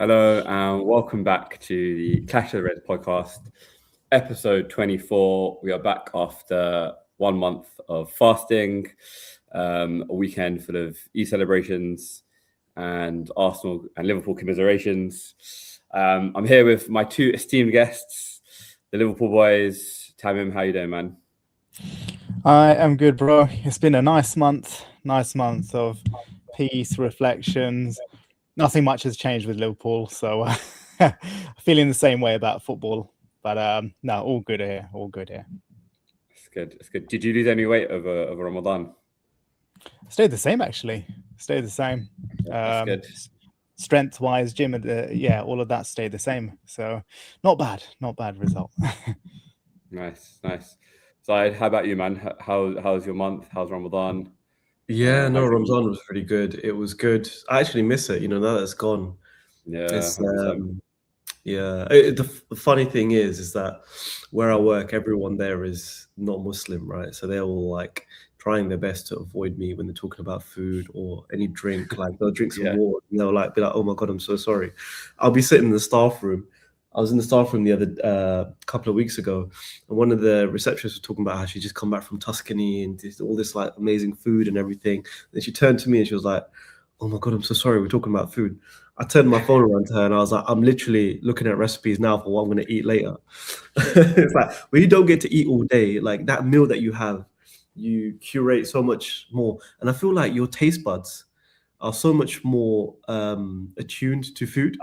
Hello and welcome back to the Clash of the Reds podcast, episode 24. We are back after 1 month of fasting, a weekend full of Eid celebrations and Arsenal and Liverpool commiserations. I'm here with my two esteemed guests, the Liverpool boys. Tamim, how you doing, man? I am good, bro. It's been a nice month of peace, reflections. Nothing much has changed with Liverpool, so feeling the same way about football. But no, all good here. All good here. It's good. It's good. Did you lose any weight over Ramadan? Stayed the same, actually. Stayed the same. That's good. Strength-wise, gym, all of that stayed the same. So not bad result. Nice. Zahid, how about you, man? How's your month? How's Ramadan? Yeah, no, How's your Ramadan was pretty good. It was good. I actually miss it, now that it's gone. Yeah, It's 100%. The funny thing is that where I work, everyone there is not Muslim, right? So they're all like trying their best to avoid me when they're talking about food or any drink. Like they'll drink some Yeah. water and they'll be like, "Oh my God, I'm so sorry." I'll be sitting in the staff room. I was in the staff room the other couple of weeks ago, and one of the receptionists was talking about how she just come back from Tuscany and did all this like amazing food and everything. Then she turned to me and she was like, "Oh my God, I'm so sorry. We're talking about food." I turned my phone around to her and I was like, "I'm literally looking at recipes now for what I'm going to eat later." It's like when you don't get to eat all day, like that meal that you have, you curate so much more. And I feel like your taste buds are so much more attuned to food.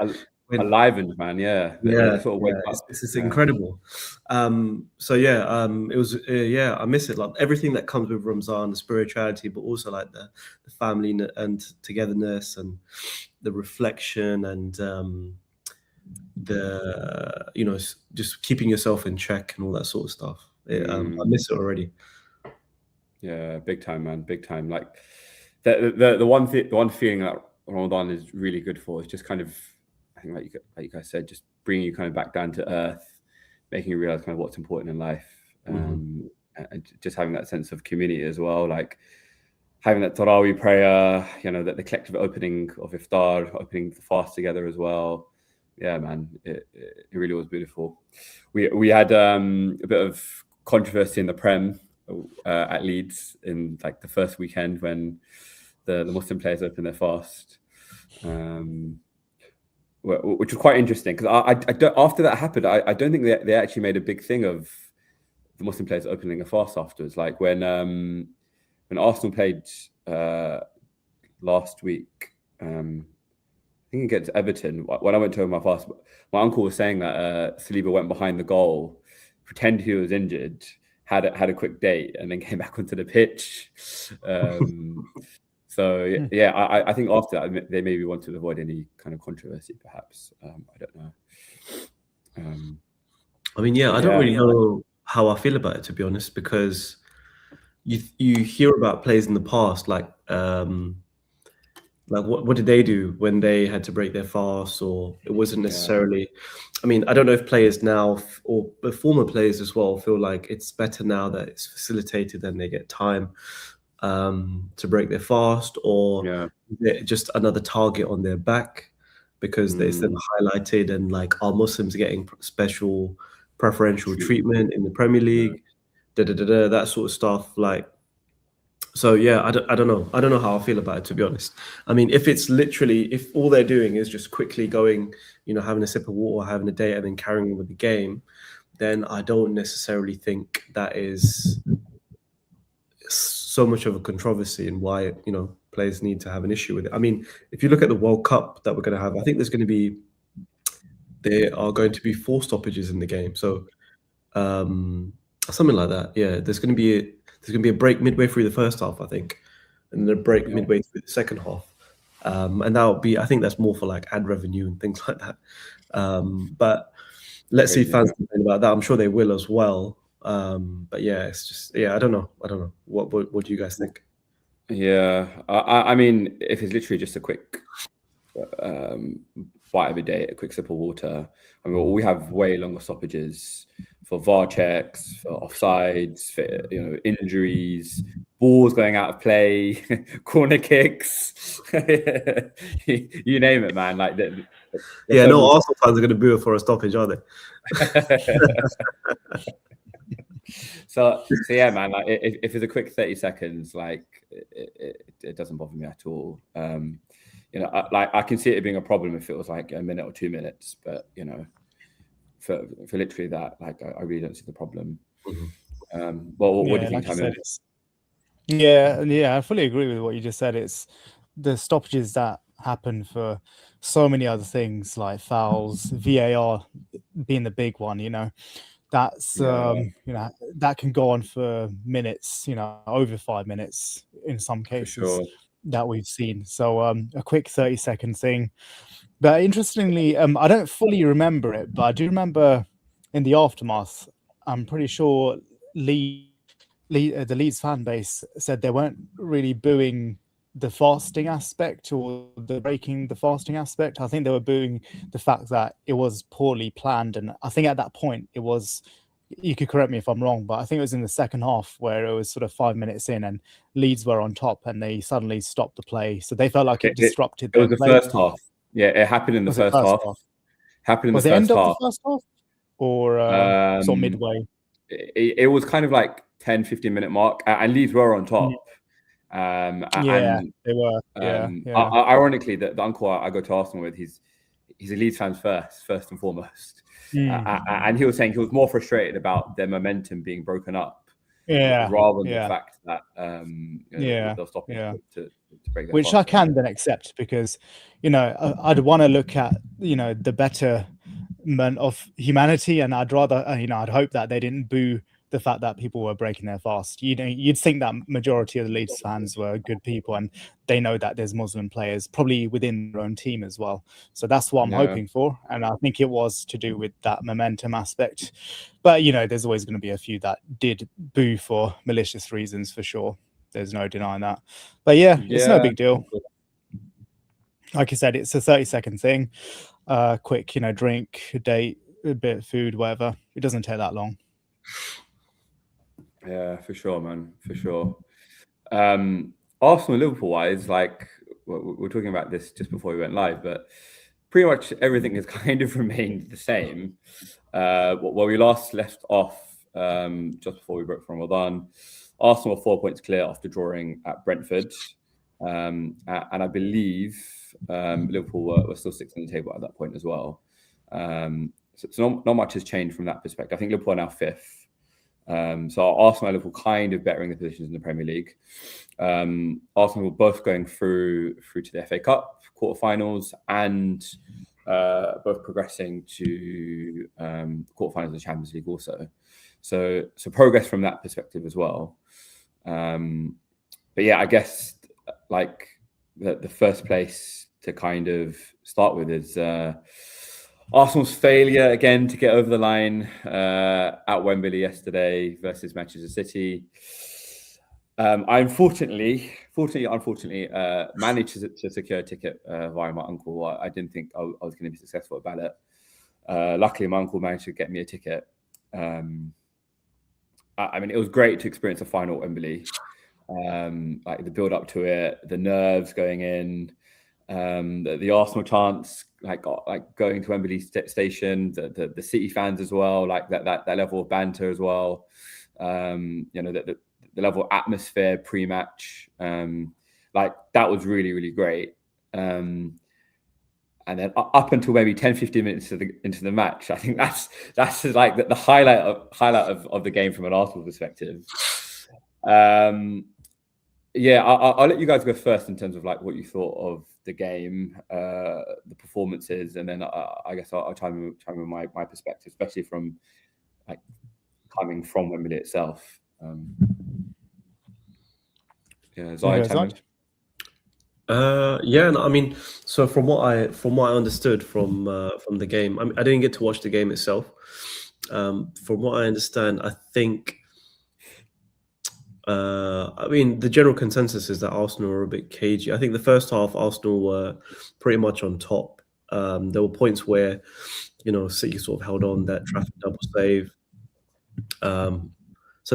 Alivened, man. Yeah. They sort of wake up. It's incredible. It was I miss it, like everything that comes with Ramzan, the spirituality, but also like the family and togetherness and the reflection and just keeping yourself in check and all that sort of stuff. I miss it already. Yeah, big time, man. Big time. Like the one feeling that Ramadan is really good for is just kind of, I think, like you guys said, just bringing you kind of back down to earth, making you realize kind of what's important in life, and just having that sense of community as well. Like having that Tarawih prayer, that the collective opening of iftar, opening the fast together as well. Yeah, man, it really was beautiful. We had a bit of controversy in the Prem at Leeds in like the first weekend when the Muslim players opened their fast, which was quite interesting because I don't, after that happened, I don't think they actually made a big thing of the Muslim players opening a fast afterwards. Like when Arsenal played last week, I think against Everton, when I went to my fast, my uncle was saying that Saliba went behind the goal, pretended he was injured, had a quick date, and then came back onto the pitch. So yeah, I think after that they maybe want to avoid any kind of controversy, perhaps. I don't know. I don't really know how I feel about it, to be honest, because you hear about players in the past, like what did they do when they had to break their fast, or it wasn't necessarily. I don't know if players now or former players as well feel like it's better now that it's facilitated and they get time to break their fast, or just another target on their back because it's then highlighted and like, are Muslims getting special preferential treatment in the Premier League, that sort of stuff. Like, so yeah, I don't know how I feel about it, to be honest. If all they're doing is just quickly going, having a sip of water, having a date, and then carrying on with the game, then I don't necessarily think that is so much of a controversy and why players need to have an issue with it. If you look at the World Cup that we're going to have, I think there are going to be 4 stoppages in the game, so something like that. Yeah, there's going to be a break midway through the first half, I think, and then a break midway through the second half, and I think that's more for like ad revenue and things like that. But let's see fans complain about that. I'm sure they will as well. But yeah, it's just, I don't know. What do you guys think? Yeah, I mean, if it's literally just a quick bite of a day, a quick sip of water, we have way longer stoppages for VAR checks, for offsides, for injuries, balls going out of play, corner kicks, you name it, man. Like yeah, no Arsenal fans are going to boo for a stoppage, are they? So yeah, man. Like if it's a quick 30 seconds, like it doesn't bother me at all. You know, I can see it being a problem if it was like a minute or 2 minutes, but you know, for literally that, like I really don't see the problem. Well, what do you think, Tamim? Yeah, I fully agree with what you just said. It's the stoppages that happen for so many other things like fouls, VAR being the big one, you know. That's you know, that can go on for minutes, you know, over 5 minutes in some cases that we've seen. So a quick 30-second thing. But interestingly, I don't fully remember it, but I do remember in the aftermath, I'm pretty sure the Leeds fan base said they weren't really booing the fasting aspect or the breaking the fasting aspect. I think they were booing the fact that it was poorly planned. And I think at that point it was, you could correct me if I'm wrong, but I think it was in the second half where it was sort of 5 minutes in and Leeds were on top and they suddenly stopped the play. So they felt like it disrupted their play. It was the first half. Yeah, it happened in the first half. Happened in the first half. Was it end of the first half? Or sort of midway? It was kind of like 10-15 minute mark and Leeds were on top. Yeah, they were. Ironically, the uncle I go to Arsenal with, he's a Leeds fan first and foremost. And he was saying he was more frustrated about their momentum being broken up, rather than the fact that they'll stop to break that. Which I can then accept because, you know, I'd want to look at, you know, the betterment of humanity, and I'd rather, you know, I'd hope that they didn't boo the fact that people were breaking their fast. You know, you'd think that majority of the Leeds fans were good people and they know that there's Muslim players probably within their own team as well. So that's what I'm hoping for. And I think it was to do with that momentum aspect. But, you know, there's always going to be a few that did boo for malicious reasons for sure. There's no denying that. But it's no big deal. Like I said, it's a 30-second thing. Quick, you know, drink, date, a bit of food, whatever. It doesn't take that long. Yeah, for sure, man, for sure. Arsenal Liverpool wise, like we're talking about this just before we went live, but pretty much everything has kind of remained the same. Where we last left off just before we broke from Ramadan, Arsenal were 4 points clear after drawing at Brentford, and I believe Liverpool were still sixth on the table at that point as well. So not much has changed from that perspective. I think Liverpool are now fifth. So Arsenal and Liverpool kind of bettering the positions in the Premier League. Arsenal were both going through to the FA Cup quarterfinals and both progressing to quarterfinals of the Champions League also. So progress from that perspective as well. But yeah, I guess like the first place to kind of start with is Arsenal's failure again to get over the line at Wembley yesterday versus Manchester City. I unfortunately managed to secure a ticket via my uncle. I didn't think I was going to be successful about it. Luckily, my uncle managed to get me a ticket. I mean, it was great to experience a final at Wembley. Like the build up to it, the nerves going in. The Arsenal chants, like going to Wembley Station, the City fans as well, like that level of banter as well. You know, the level of atmosphere pre-match, like that was really, really great. And then up until maybe 10-15 minutes into the match, I think that's like the highlight of the game from an Arsenal perspective. Yeah, I'll let you guys go first in terms of like what you thought of the game, the performances, and then I guess I'll chime in my perspective, especially from like coming from Wembley itself. Zahid. I mean, so from what I understood from the game, I didn't get to watch the game itself. From what I understand, I think. I mean, the general consensus is that Arsenal are a bit cagey. I think the first half, Arsenal were pretty much on top. There were points where, you know, City sort of held on, that Trafford double save. Some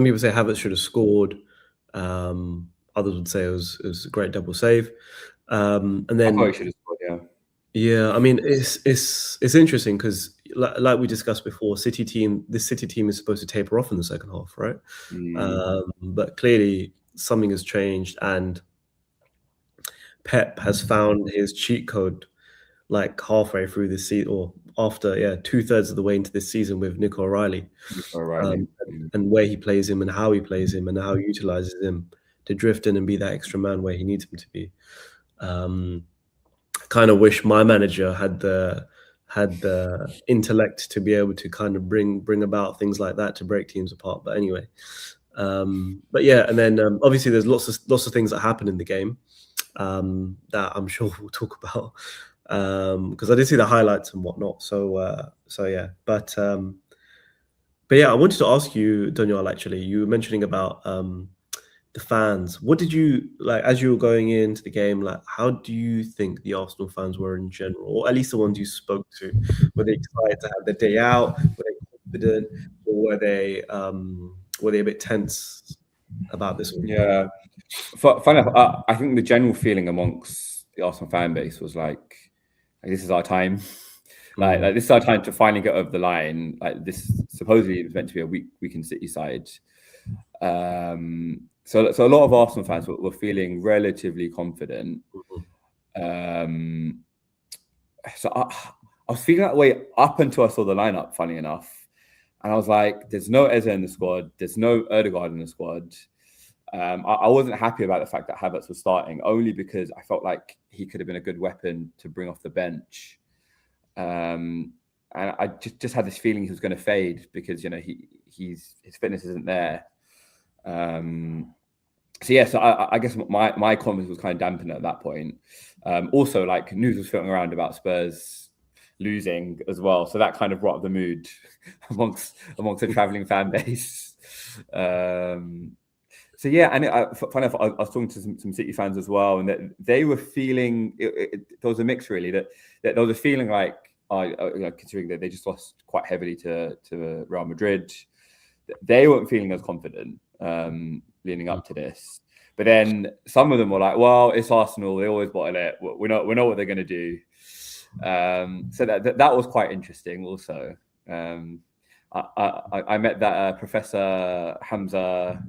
people say Havertz should have scored. Others would say it was a great double save. And I then thought he should have scored, yeah. yeah, I mean it's interesting because like we discussed before, this City team is supposed to taper off in the second half, right? But clearly something has changed, and Pep has found his cheat code like halfway through this season, or after 2/3 of the way into this season with Nico O'Reilly, and where he plays him and how he plays him and how he utilizes him to drift in and be that extra man where he needs him to be. Kind of wish my manager had the intellect to be able to kind of bring about things like that to break teams apart. But anyway, but yeah, and then obviously there's lots of things that happen in the game that I'm sure we'll talk about because I did see the highlights and whatnot. So yeah, but yeah, I wanted to ask you, Danyaal. Actually, you were mentioning about the fans. What did you like as you were going into the game? Like, how do you think the Arsenal fans were in general, or at least the ones you spoke to? Were they excited to have the day out? Were they confident, or were they a bit tense about this one? Yeah, funny enough, I think the general feeling amongst the Arsenal fan base was like this is our time. Like this is our time to finally get over the line. Like this supposedly was meant to be a weekend City side. So a lot of Arsenal fans were feeling relatively confident. So I was feeling that way up until I saw the lineup, funny enough. And I was like, there's no Eze in the squad. There's no Ødegaard in the squad. I wasn't happy about the fact that Havertz was starting, only because I felt like he could have been a good weapon to bring off the bench. And I just had this feeling he was going to fade because, his fitness isn't there. So I guess my confidence was kind of dampened at that point. Also, like news was floating around about Spurs losing as well, so that kind of brought up the mood amongst the travelling fan base. So yeah, and funny enough, I was talking to some City fans as well, and they were feeling there was a mix really that there was a feeling like considering that they just lost quite heavily to Real Madrid, they weren't feeling as confident leading up to this. But then some of them were like, "Well, it's Arsenal; they always bottle it. We know what they're going to do." So that was quite interesting. Also, I met that Professor Hamza,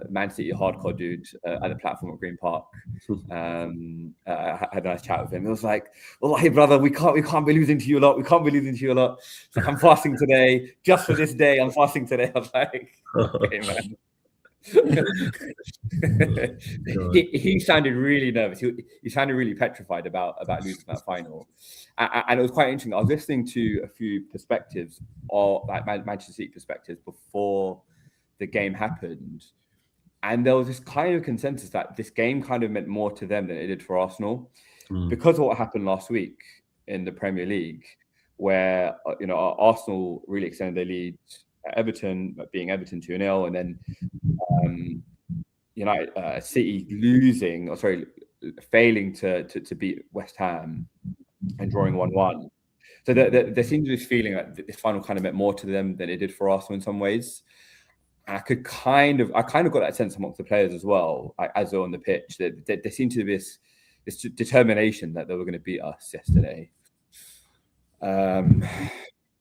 Man City hardcore dude at the platform at Green Park. I had a nice chat with him. It was like, "Well, hey brother, we can't be losing to you a lot. We can't be losing to you a lot. It's like, I'm fasting today, just for this day. I'm fasting today." I was like, "Okay, man." he sounded really nervous. He sounded really petrified about losing that final, and it was quite interesting. I was listening to a few perspectives, or like Manchester City perspectives, before the game happened, and there was this kind of consensus that this game kind of meant more to them than it did for Arsenal because of what happened last week in the Premier League, where Arsenal really extended their lead at Everton, being Everton 2-0, and then City failing to beat West Ham and drawing 1-1. So there seems to be this feeling that this final kind of meant more to them than it did for Arsenal in some ways. And I kind of got that sense amongst the players as well, as they're on the pitch, that there seemed to be this determination that they were going to beat us yesterday.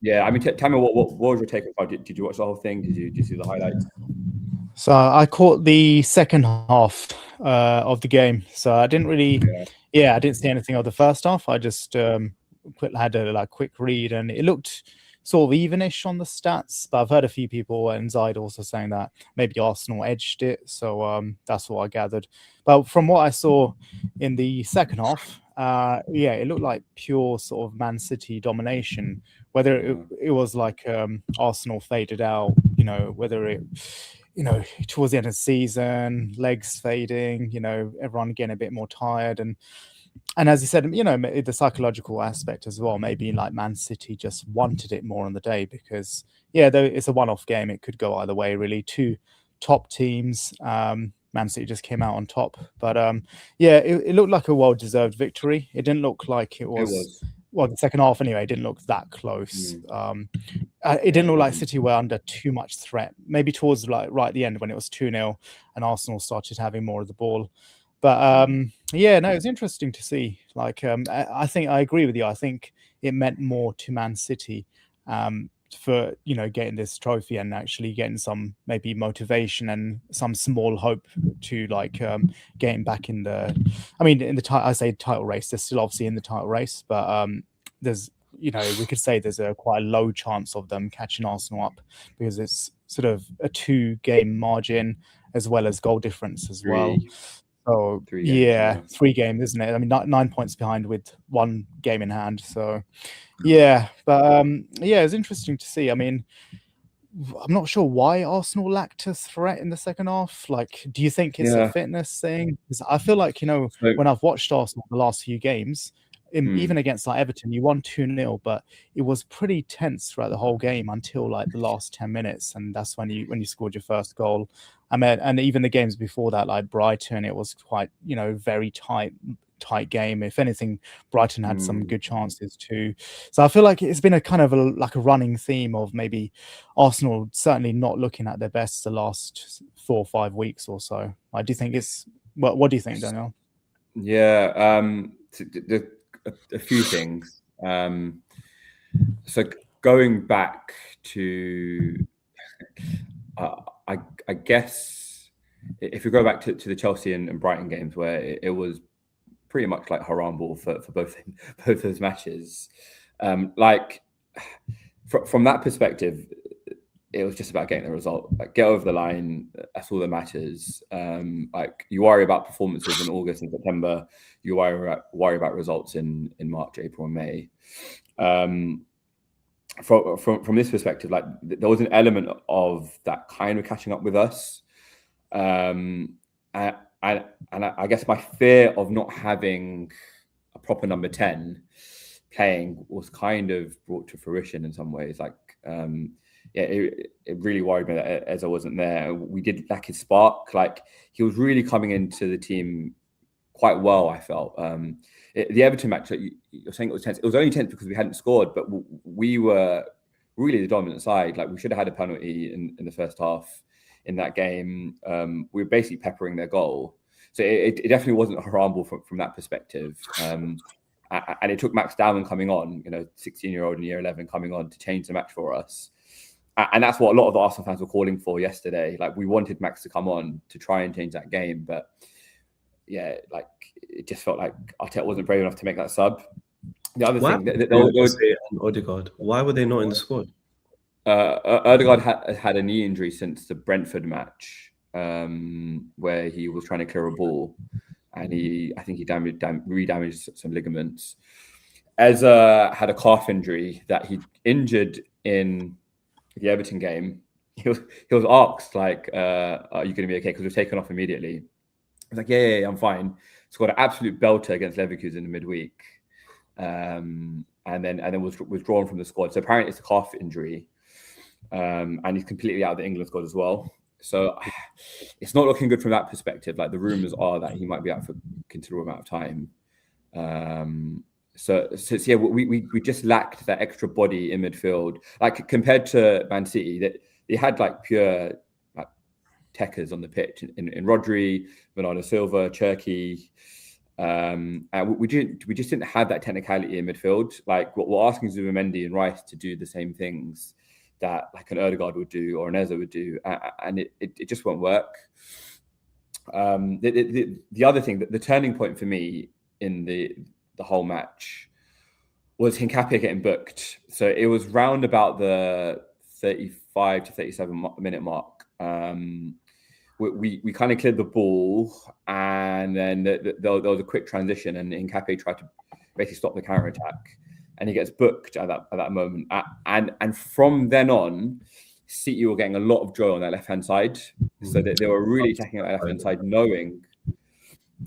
Yeah, I mean, tell me what was your take on it? Did you watch the whole thing? Did you see the highlights? So I caught the second half of the game. So I didn't really, I didn't see anything of the first half. I just had a quick read, and it looked sort of evenish on the stats. But I've heard a few people, and Zahid also saying that maybe Arsenal edged it. So that's what I gathered. But from what I saw in the second half, it looked like pure sort of Man City domination. Whether it was like Arsenal faded out, whether it, towards the end of the season, legs fading, everyone getting a bit more tired. And as you said, the psychological aspect as well, maybe like Man City just wanted it more on the day because, though it's a one-off game, it could go either way, really. Two top teams. Man City just came out on top. But, it looked like a well-deserved victory. It didn't look like it was well, the second half anyway, it didn't look that close. It didn't look like City were under too much threat. Maybe towards like right at the end when it was 2-0 and Arsenal started having more of the ball. But yeah, no, it's interesting to see. Like, I think I agree with you. I think it meant more to Man City for getting this trophy and actually getting some maybe motivation and some small hope to like getting back in the. I mean, in the title race. They're still obviously in the title race, but there's we could say there's a quite a low chance of them catching Arsenal up because it's sort of a 2-game margin as well as goal difference as well. So 3 games, 3 games, isn't it? I mean, 9 points behind with 1 game in hand. So yeah, but yeah, it's interesting to see. I mean, I'm not sure why Arsenal lacked a threat in the second half. Like, do you think it's a fitness thing? Because I feel like when I've watched Arsenal the last few games, even against like Everton, you won 2-0, but it was pretty tense throughout the whole game until like the last 10 minutes, and that's when you scored your first goal. I mean, and even the games before that, like Brighton, it was quite very tight game. If anything, Brighton had some good chances too. So I feel like it's been a kind of a running theme of maybe Arsenal certainly not looking at their best the last 4 or 5 weeks or so. I do think it's. What do you think, Daniel? Yeah, a few things. So going back to, I guess, if we go back to the Chelsea and Brighton games where it was pretty much like haram ball for both those matches. Like from that perspective, it was just about getting the result. Like, get over the line. That's all that matters. Like, you worry about performances in August and September. You worry about results in March, April, and May. From this perspective, like, there was an element of that kind of catching up with us. And I guess my fear of not having a proper number 10 playing was kind of brought to fruition in some ways. Like, it really worried me that Eza wasn't there. We did lack his spark. Like, he was really coming into the team quite well, I felt. The Everton match, like you're saying, it was tense. It was only tense because we hadn't scored, but we were really the dominant side. Like, we should have had a penalty in the first half in that game. We were basically peppering their goal. So it definitely wasn't a haram ball from that perspective. And it took Max Dowman coming on, 16-year-old in year 11 coming on to change the match for us. And that's what a lot of the Arsenal fans were calling for yesterday. Like, we wanted Max to come on to try and change that game. But yeah, like, it just felt like Arteta wasn't brave enough to make that sub. The other thing, Odegaard. Why were they not in the squad? Odegaard had a knee injury since the Brentford match, where he was trying to clear a ball, and I think he re-damaged some ligaments. Eza had a calf injury that he injured in the Everton game. He was asked, like, are you going to be okay? Because we've taken off immediately. He was like, yeah, I'm fine. Scored an absolute belter against Leverkusen in the midweek, and then was withdrawn from the squad. So apparently it's a calf injury, and he's completely out of the England squad as well. So it's not looking good from that perspective. Like, the rumours are that he might be out for a considerable amount of time. So yeah, we just lacked that extra body in midfield. Like, compared to Man City, that they had like pure like techers on the pitch in Rodri, Bernardo Silva, Cherki. And we just didn't have that technicality in midfield. Like, what we're asking Zubimendi and Rice to do the same things that like an Odegaard would do or an Eza would do, and it just won't work. The other thing, the turning point for me in the whole match was Hincapié getting booked. So it was round about the 35 to 37 minute mark. We kind of cleared the ball, and then there was a quick transition, and Hincapié tried to basically stop the counter attack, and he gets booked at that moment. And from then on, City were getting a lot of joy on their left hand side, so that they were really attacking that left hand side, knowing.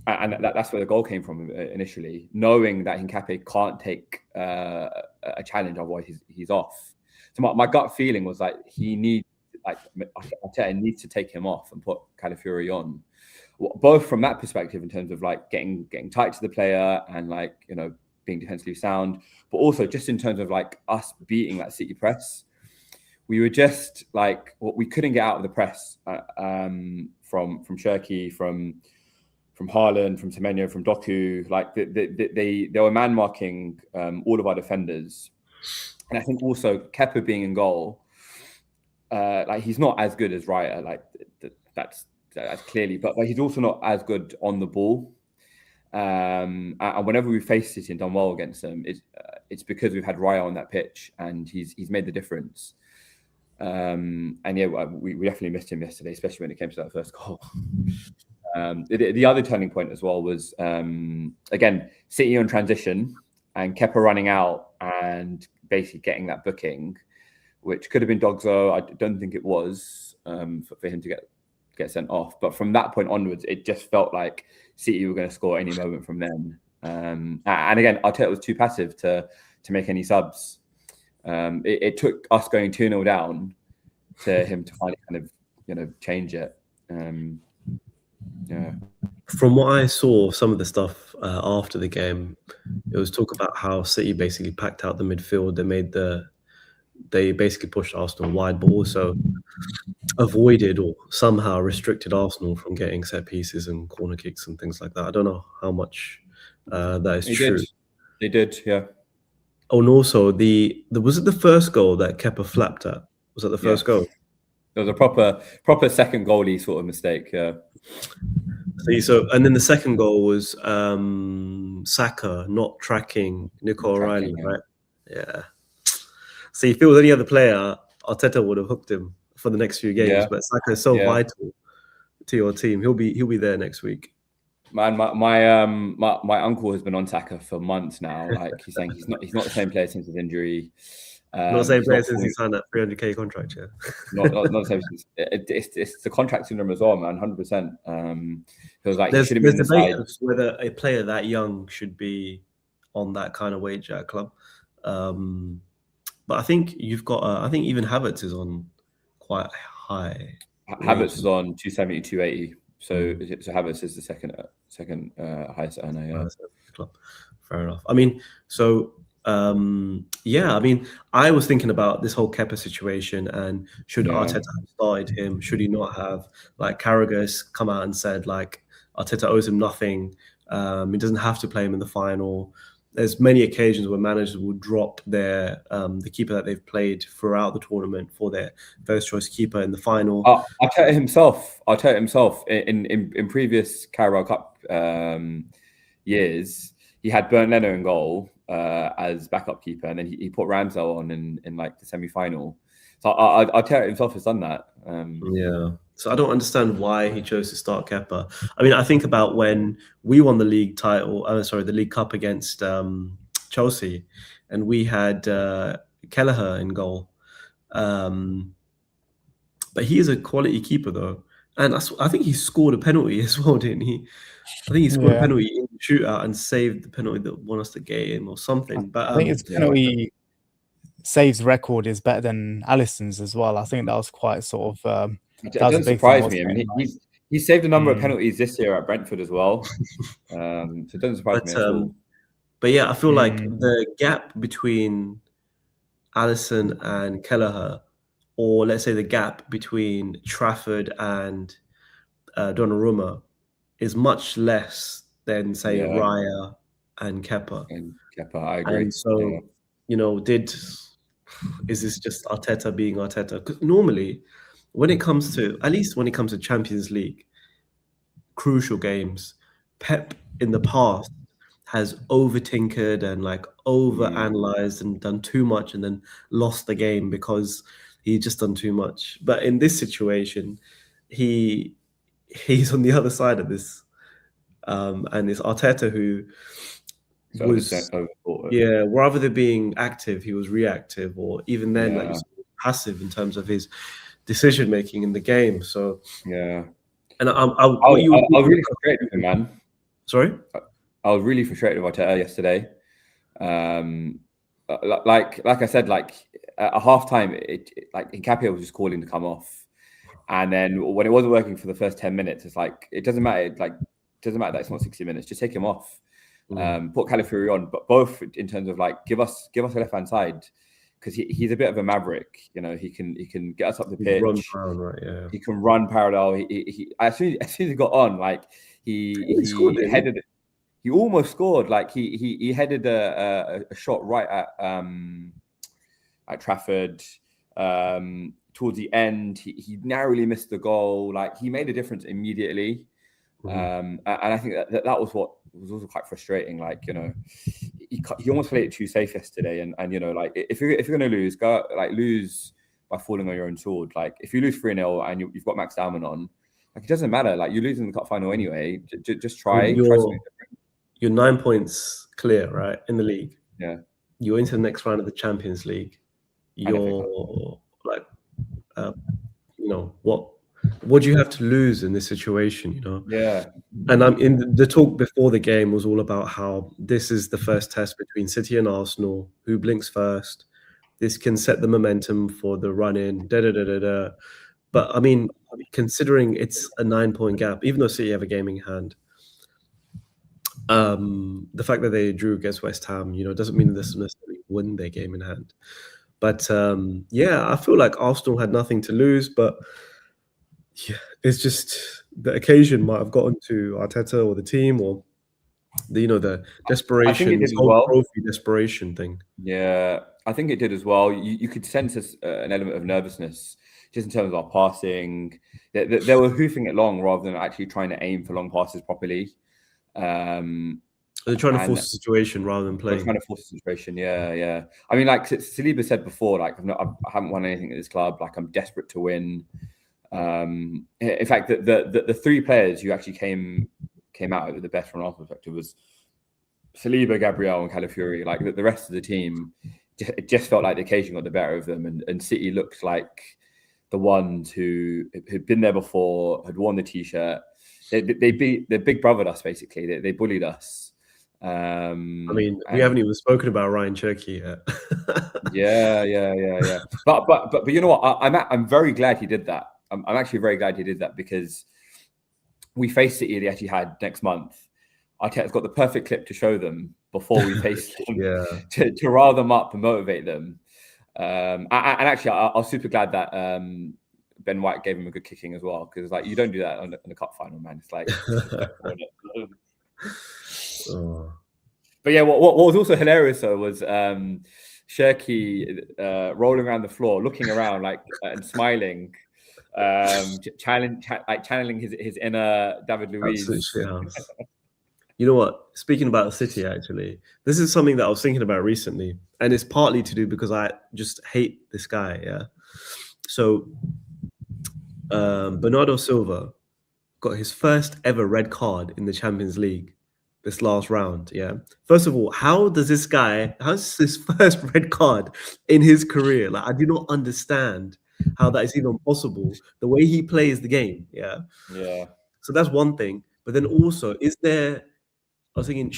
And that's where the goal came from initially, knowing that Hincapié can't take a challenge, otherwise he's off. So my gut feeling was like Arteta needs to take him off and put Calafiori on, both from that perspective in terms of like getting tight to the player and like being defensively sound, but also just in terms of like us beating that City press. We were just like, we couldn't get out of the press from Shirky, from Haaland, from Semenyo, from Doku. Like they were man marking all of our defenders, and I think also Kepa being in goal, like he's not as good as Raya. Like that's clearly, but he's also not as good on the ball. And whenever we faced City and done well against them, it's because we've had Raya on that pitch, and he's made the difference. And yeah, we definitely missed him yesterday, especially when it came to that first goal. The other turning point as well was, again, City on transition and Kepa running out and basically getting that booking, which could have been Dogzo. I don't think it was for him to get sent off. But from that point onwards, it just felt like City were going to score any moment from then. And again, Arteta was too passive to make any subs. It took us going 2-0 down to him to finally kind of, change it. Yeah. From what I saw, some of the stuff after the game, it was talk about how City basically packed out the midfield. They basically pushed Arsenal wide, but also avoided or somehow restricted Arsenal from getting set pieces and corner kicks and things like that. I don't know how much that is true. They did, yeah. Oh, and also was it the first goal that Kepa flapped at? Was that the first goal? There was a proper second goalie sort of mistake, yeah. So and then the second goal was Saka not tracking Nico O'Reilly, right? Yeah. See, if it was any other player, Arteta would have hooked him for the next few games. But Saka is so vital to your team. He'll be there next week. Man, my uncle has been on Saka for months now. Like he's saying, he's not the same player since his injury. Not the same player since he signed that 300k contract. Yeah, not the same. It's the contract syndrome as well, man. 100%. Feels like there's debate whether a player that young should be on that kind of wage at a club. But I think you've got. I think even Havertz is on quite high. Havertz is on 270, 280. So Havertz is the second highest earner. Yeah. Fair enough. I mean, so I mean, I was thinking about this whole Kepa situation and should Arteta have started him? Should he not have? Like Carragher's come out and said like Arteta owes him nothing. He doesn't have to play him in the final. There's many occasions where managers will drop the keeper that they've played throughout the tournament for their first choice keeper in the final. Arteta himself in previous Carabao Cup years, he had Bernd Leno in goal as backup keeper, and then he put Ramsdale on in like the semi-final. So Arteta himself has done that. So I don't understand why he chose to start Kepa. I mean, I think about when we won the league title, the League Cup against Chelsea, and we had Kelleher in goal. But he is a quality keeper, though. And I think he scored a penalty as well, didn't he? I think he scored a penalty in the shootout and saved the penalty that won us the game or something. But I think his penalty saves record is better than Alisson's as well. I think that was quite sort of... It doesn't surprise me. I mean, he saved a number of penalties this year at Brentford as well. So it doesn't surprise me at all. But yeah, I feel like the gap between Alisson and Kelleher, or let's say the gap between Trafford and Donnarumma, is much less than, say, Raya and Kepa. I agree. And so, is this just Arteta being Arteta? Because normally, when it comes to Champions League, crucial games, Pep in the past has over-tinkered and like over-analyzed and done too much and then lost the game because he just done too much. But in this situation, he's on the other side of this. And it's Arteta who rather than being active, he was reactive, or even then, like, he was passive in terms of his decision making in the game. So and I was really frustrated with him, man. Sorry, I was really frustrated with Arteta yesterday. Like I said, like at halftime, like Nkapia was just calling to come off, and then when it wasn't working for the first 10 minutes, it's like it doesn't matter. Like it doesn't matter that it's not 60 minutes. Just take him off. put Calafiori on, but both in terms of like give us a left hand side, because he's a bit of a maverick. You know, he can get us up the pitch. Run around, right? Yeah. He can run parallel. He as soon as he got on, like he headed it. He almost scored. Like he headed a shot right at Trafford. Towards the end, he narrowly missed the goal. Like he made a difference immediately. And I think that was what was also quite frustrating. Like, you know, he almost played it too safe yesterday. And you know, like if you're going to lose, lose by falling on your own sword. Like if you lose 3-0 and you've got Max Dalman on, like it doesn't matter. Like you're losing the cup final anyway. Just try something different. You're 9 points clear, right, in the league. Yeah. You're into the next round of the Champions League. You're like, you know, what do you have to lose in this situation, you know? Yeah. And I'm in the talk before the game was all about how this is the first test between City and Arsenal, who blinks first. This can set the momentum for the run in, But I mean, considering it's a 9-point gap, even though City have a game in hand, the fact that they drew against West Ham, you know, doesn't mean that they necessarily win their game in hand. But yeah, I feel like Arsenal had nothing to lose, but yeah, it's just the occasion might have gotten to Arteta or the team, or the desperation, this whole trophy desperation thing. Yeah, I think it did as well. You could sense an element of nervousness just in terms of our passing. They were hoofing it long rather than actually trying to aim for long passes properly. They're trying to force a situation rather than playing. They're trying to force a situation, yeah. I mean, like Saliba said before, like I haven't won anything at this club. Like I'm desperate to win. In fact, the three players who actually came out with the best from our perspective was Saliba, Gabriel, and Calafiori. Like the rest of the team, it just felt like the occasion got the better of them, and City looked like the ones who had been there before, had worn the t-shirt. They big brothered us basically. They bullied us. I mean, we haven't even spoken about Ryan Cherky yet. yeah. But you know what? I'm very glad he did that. I'm actually very glad he did that, because we face City at the Etihad next month. Arteta's got the perfect clip to show them before we face them, to rile them up and motivate them. And actually, I was super glad that Ben White gave him a good kicking as well, because like you don't do that in the cup final, man. It's like, But yeah, what was also hilarious though was Cherky rolling around the floor, looking around like and smiling, channeling his inner David Luiz. You know what? Speaking about City, actually, this is something that I was thinking about recently, and it's partly to do because I just hate this guy. Yeah. So Bernardo Silva got his first ever red card in the Champions League this last round. Yeah. First of all, how's this first red card in his career? Like, I do not understand how that is even possible. The way he plays the game. Yeah. Yeah. So that's one thing. But then also, I was thinking,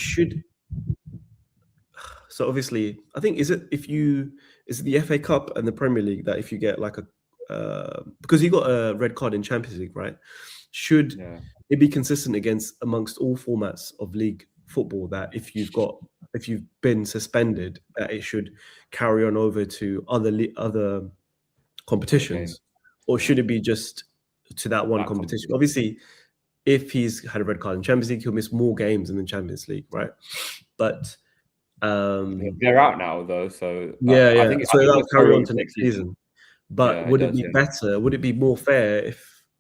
so obviously, I think, is it the FA Cup and the Premier League that if you get like because he got a red card in Champions League, right? Should it be consistent amongst all formats of league football that if you've been suspended, that it should carry on over to other competitions, or should it be just to that one competition? Obviously, if he's had a red card in Champions League, he'll miss more games in the Champions League, right? But they're out now, though. So I think that'll carry on to next season. But would it be better? Would it be more fair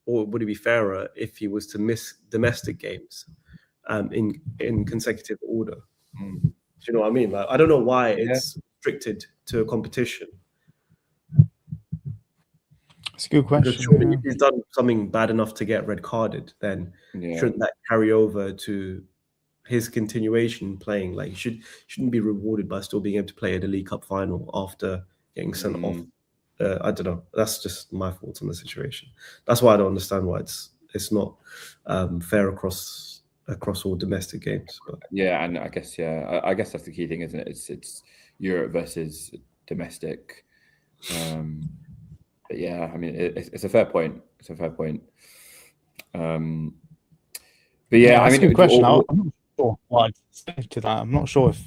or would it be fairer if he was to miss domestic games in consecutive order? Do you know what I mean? Like, I don't know why it's restricted to a competition. It's a good question. Because surely if he's done something bad enough to get red carded, then shouldn't that carry over to his continuation playing? Like, he shouldn't be rewarded by still being able to play at a League Cup final after getting sent off. I don't know. That's just my thoughts on the situation. That's why I don't understand why it's not fair across all domestic games. But yeah, and I guess that's the key thing, isn't it? It's Europe versus domestic. But yeah, I mean, it's a fair point. But yeah, I mean, good question. sure what I'd say to that. I'm not sure if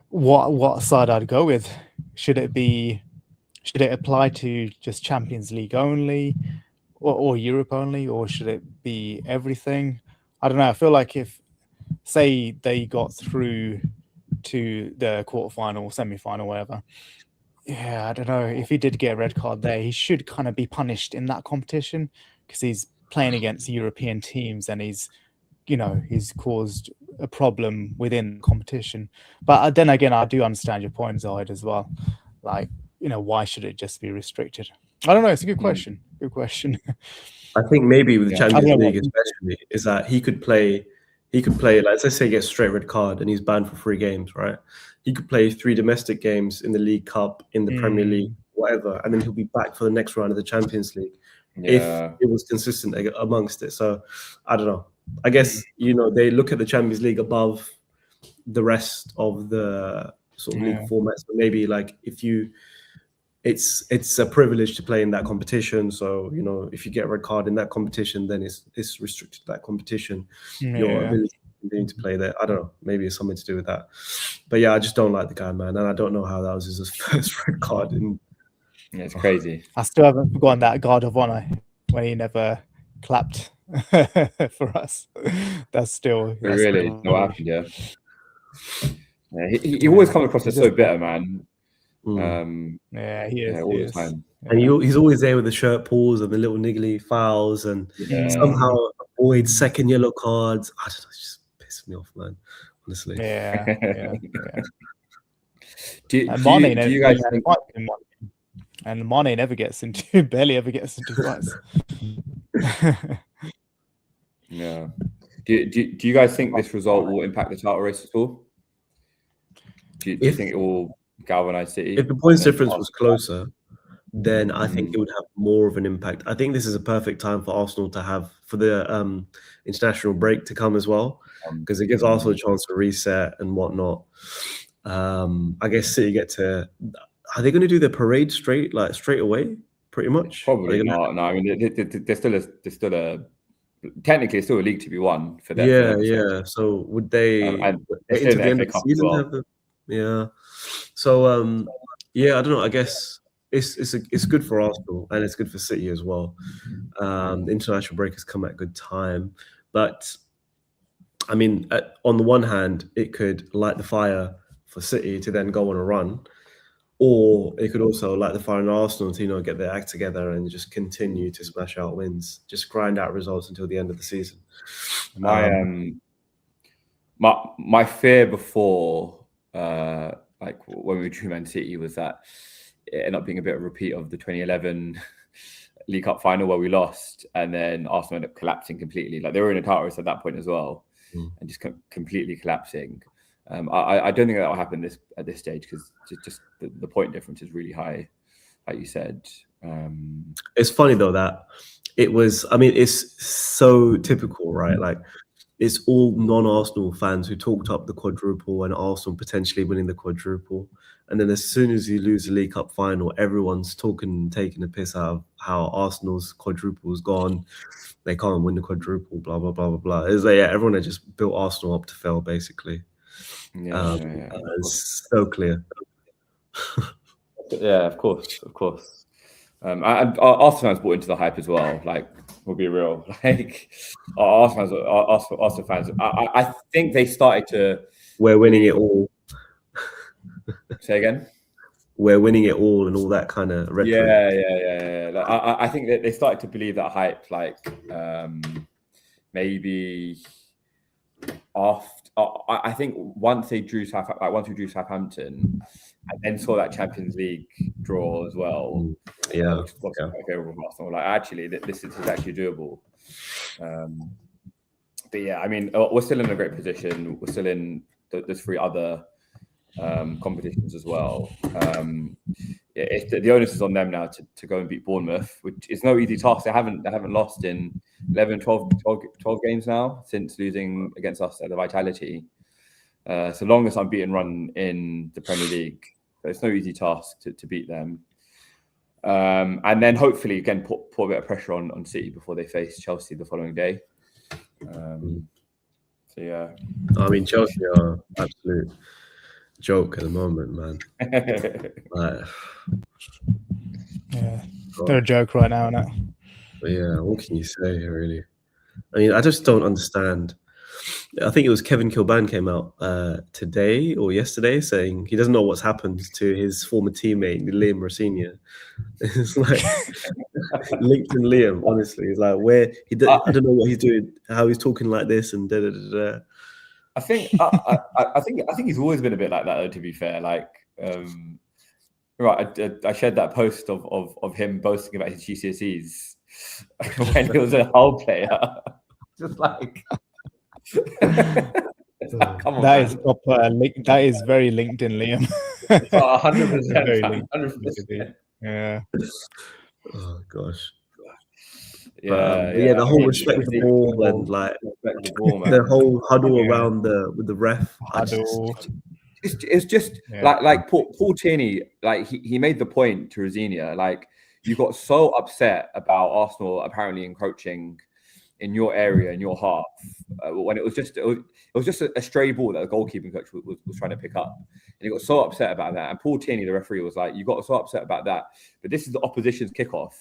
what side I'd go with. Should it apply to just Champions League only, or Europe only, or should it be everything? I don't know. I feel like if, say, they got through to the quarterfinal, semi-final, whatever. Yeah, I don't know. If he did get a red card there, he should kind of be punished in that competition because he's playing against European teams and he's caused a problem within the competition. But then again, I do understand your point, Zahid, as well. Like, why should it just be restricted? I don't know. It's a good question. Good question. I think maybe with the Yeah. Champions League, especially, is that he could play. Like, let's say he gets a straight red card and he's banned for 3 games, right? He could play 3 domestic games in the League Cup, in the Premier League, whatever, and then he'll be back for the next round of the Champions League if it was consistent amongst it. So I don't know. I guess they look at the Champions League above the rest of the sort of league formats. But maybe like it's a privilege to play in that competition. So if you get a red card in that competition, then it's restricted to that competition. Your ability to play there. I don't know. Maybe it's something to do with that. But yeah, I just don't like the guy, man, and I don't know how that was his first red card. Yeah, it's crazy. I still haven't forgotten that guard of honor when he never clapped for us. That's still Really what happened. Yeah, he always comes across as so bitter, man. Yeah, he is. All the time. And he's always there with the shirt pulls and the little niggly fouls and somehow avoids second yellow cards. I don't know, it just pisses me off, man. Honestly. Yeah. Do you guys think? And Mane never gets into, barely ever gets into fights. Yeah. Do you guys think this result will impact the title race at all? Do you think it will galvanize City? If the points difference was closer, then I think it would have more of an impact. I think this is a perfect time for Arsenal to have for the international break to come as well, because it gives Arsenal a chance to reset and whatnot. I guess City get to. Are they going to do their parade straight away? Pretty much. Probably not. No, I mean, there's still a. Technically, it's still a league to be won for them. Yeah. So would they into the end of the season have the? Yeah. So I don't know. I guess it's good for Arsenal and it's good for City as well. The international break has come at a good time, but I mean, on the one hand, it could light the fire for City to then go on a run, or it could also light the fire in Arsenal to get their act together and just continue to smash out wins, just grind out results until the end of the season. My fear before, like when we drew Man City, was that it ended up being a bit of a repeat of the 2011 League Cup final where we lost, and then Arsenal ended up collapsing completely. Like they were in a title race at that point as well, and just completely collapsing. I don't think that will happen at this stage because just the point difference is really high, like you said. It's funny though that it was. I mean, it's so typical, right? Like it's all non-Arsenal fans who talked up the quadruple and Arsenal potentially winning the quadruple, and then as soon as you lose the League Cup final, everyone's taking a piss out of how Arsenal's quadruple is gone. They can't win the quadruple. Blah blah blah blah blah. It's like everyone had just built Arsenal up to fail, basically. It's so clear. Yeah, of course. And Arsenal fans bought into the hype as well. Like, we'll be real. Like, Arsenal fans. I think they started to. We're winning it all. Say again. We're winning it all, and all that kind of rhetoric. Yeah. Like, I think that they started to believe that hype. Like, maybe after. I think once we drew Southampton, and then saw that Champions League draw as well. Yeah, which was quite favorable for Arsenal. Like, actually, this is actually doable. But yeah, I mean, we're still in a great position. We're still in. There's 3 other competitions as well. The onus is on them now to go and beat Bournemouth, which is no easy task. They haven't lost in 11, 12 games now since losing against us at the Vitality. So longest unbeaten run in the Premier League. So it's no easy task to beat them. And then hopefully again put a bit of pressure on City before they face Chelsea the following day. So yeah. I mean, Chelsea are absolute joke at the moment, man. Like, Yeah, they're a joke right now, innit? but yeah, what can you say, really? I mean, I just don't understand. I think it was Kevin Kilbane came out today or yesterday saying he doesn't know what's happened to his former teammate Liam Rosenior. It's like linked in Liam. Honestly, it's like where I don't know what he's doing, how he's talking like this, and da da da da. I think he's always been a bit like that, though. To be fair, like, right, I shared that post of him boasting about his GCSEs when he was a Hull player. Just like, come on, that is proper. That is very LinkedIn, Liam. 100%, 100%. Yeah. Oh gosh. Yeah, yeah, the whole respect the ball and like the whole huddle around with the ref. It's just like Paul Tierney, like he made the point to Rosenior, like you got so upset about Arsenal apparently encroaching in your area, in your half, when it was just a stray ball that the goalkeeping coach was trying to pick up, and he got so upset about that. And Paul Tierney, the referee, was like, "You got so upset about that, but this is the opposition's kickoff,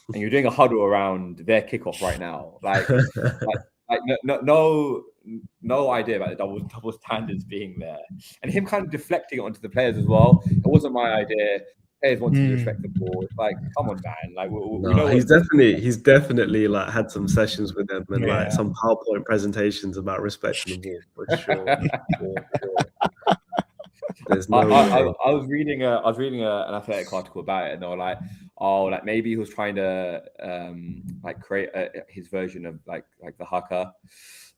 and you're doing a huddle around their kickoff right now. Like no idea about the double standards being there, and him kind of deflecting it onto the players as well. It wasn't my idea. Players want to respect the ball. It's like, come on, man! Like, we know he's definitely like had some sessions with them and like some PowerPoint presentations about respecting the ball for sure. There's no. I was reading an Athletic article about it, and they were like, oh, like maybe he was trying to like create his version of like the haka,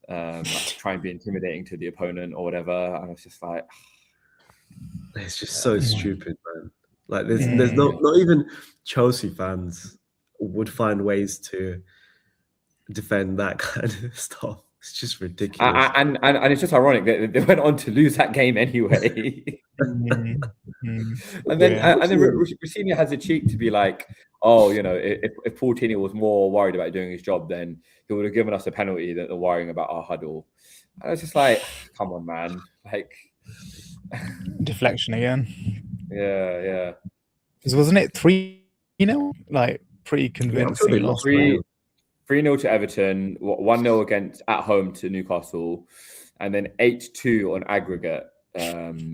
like try and be intimidating to the opponent or whatever. And I was just like, it's just so stupid, man. Like there's not even Chelsea fans would find ways to defend that kind of stuff. It's just ridiculous. And it's just ironic that they went on to lose that game anyway. And then Rosenior has the cheek to be like, oh, you know, if Paul Tierney was more worried about doing his job, then he would have given us a penalty that they're worrying about our huddle. And I was just like, come on, man. Like deflection again. Yeah. Because wasn't it 3-0? Like pretty convincing. 3-0 to Everton, 1-0 at home to Newcastle, and then 8-2 on aggregate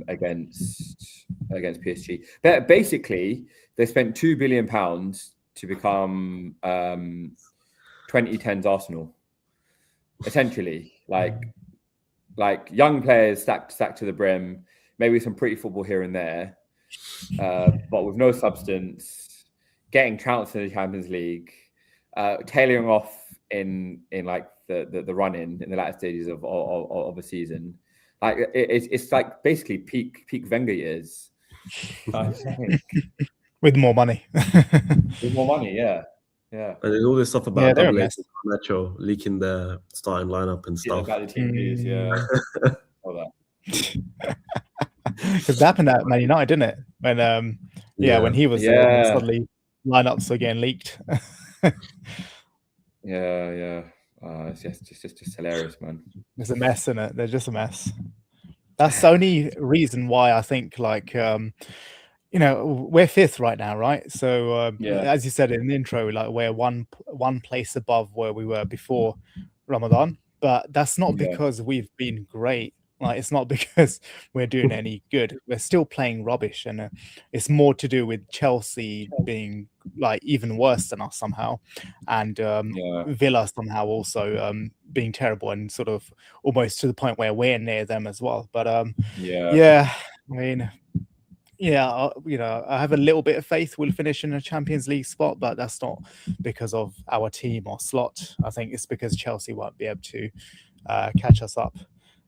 against PSG. Basically, they spent £2 billion to become 2010's Arsenal. Essentially, like young players stacked to the brim, maybe some pretty football here and there, but with no substance, getting trounced in the Champions League, tailing off in like the run-in in the latter stages of a season. Like it's like basically peak Wenger years. With more money. Yeah. And there's all this stuff about Nacho leaking the starting lineup and stuff. About the team news, all that. Because that happened at Man United, didn't it? When when he was there, suddenly lineups are getting leaked. It's just hilarious, man. It's a mess, isn't it? They're just a mess. That's the only reason why I think, like, we're fifth right now, right? So, as you said in the intro, like we're one place above where we were before Ramadan, but that's not because we've been great. Like, it's not because we're doing any good. We're still playing rubbish, and it's more to do with Chelsea being like even worse than us somehow, and Villa somehow also being terrible and sort of almost to the point where we're near them as well. But I mean, I have a little bit of faith we'll finish in a Champions League spot, but that's not because of our team or slot. I think it's because Chelsea won't be able to catch us up.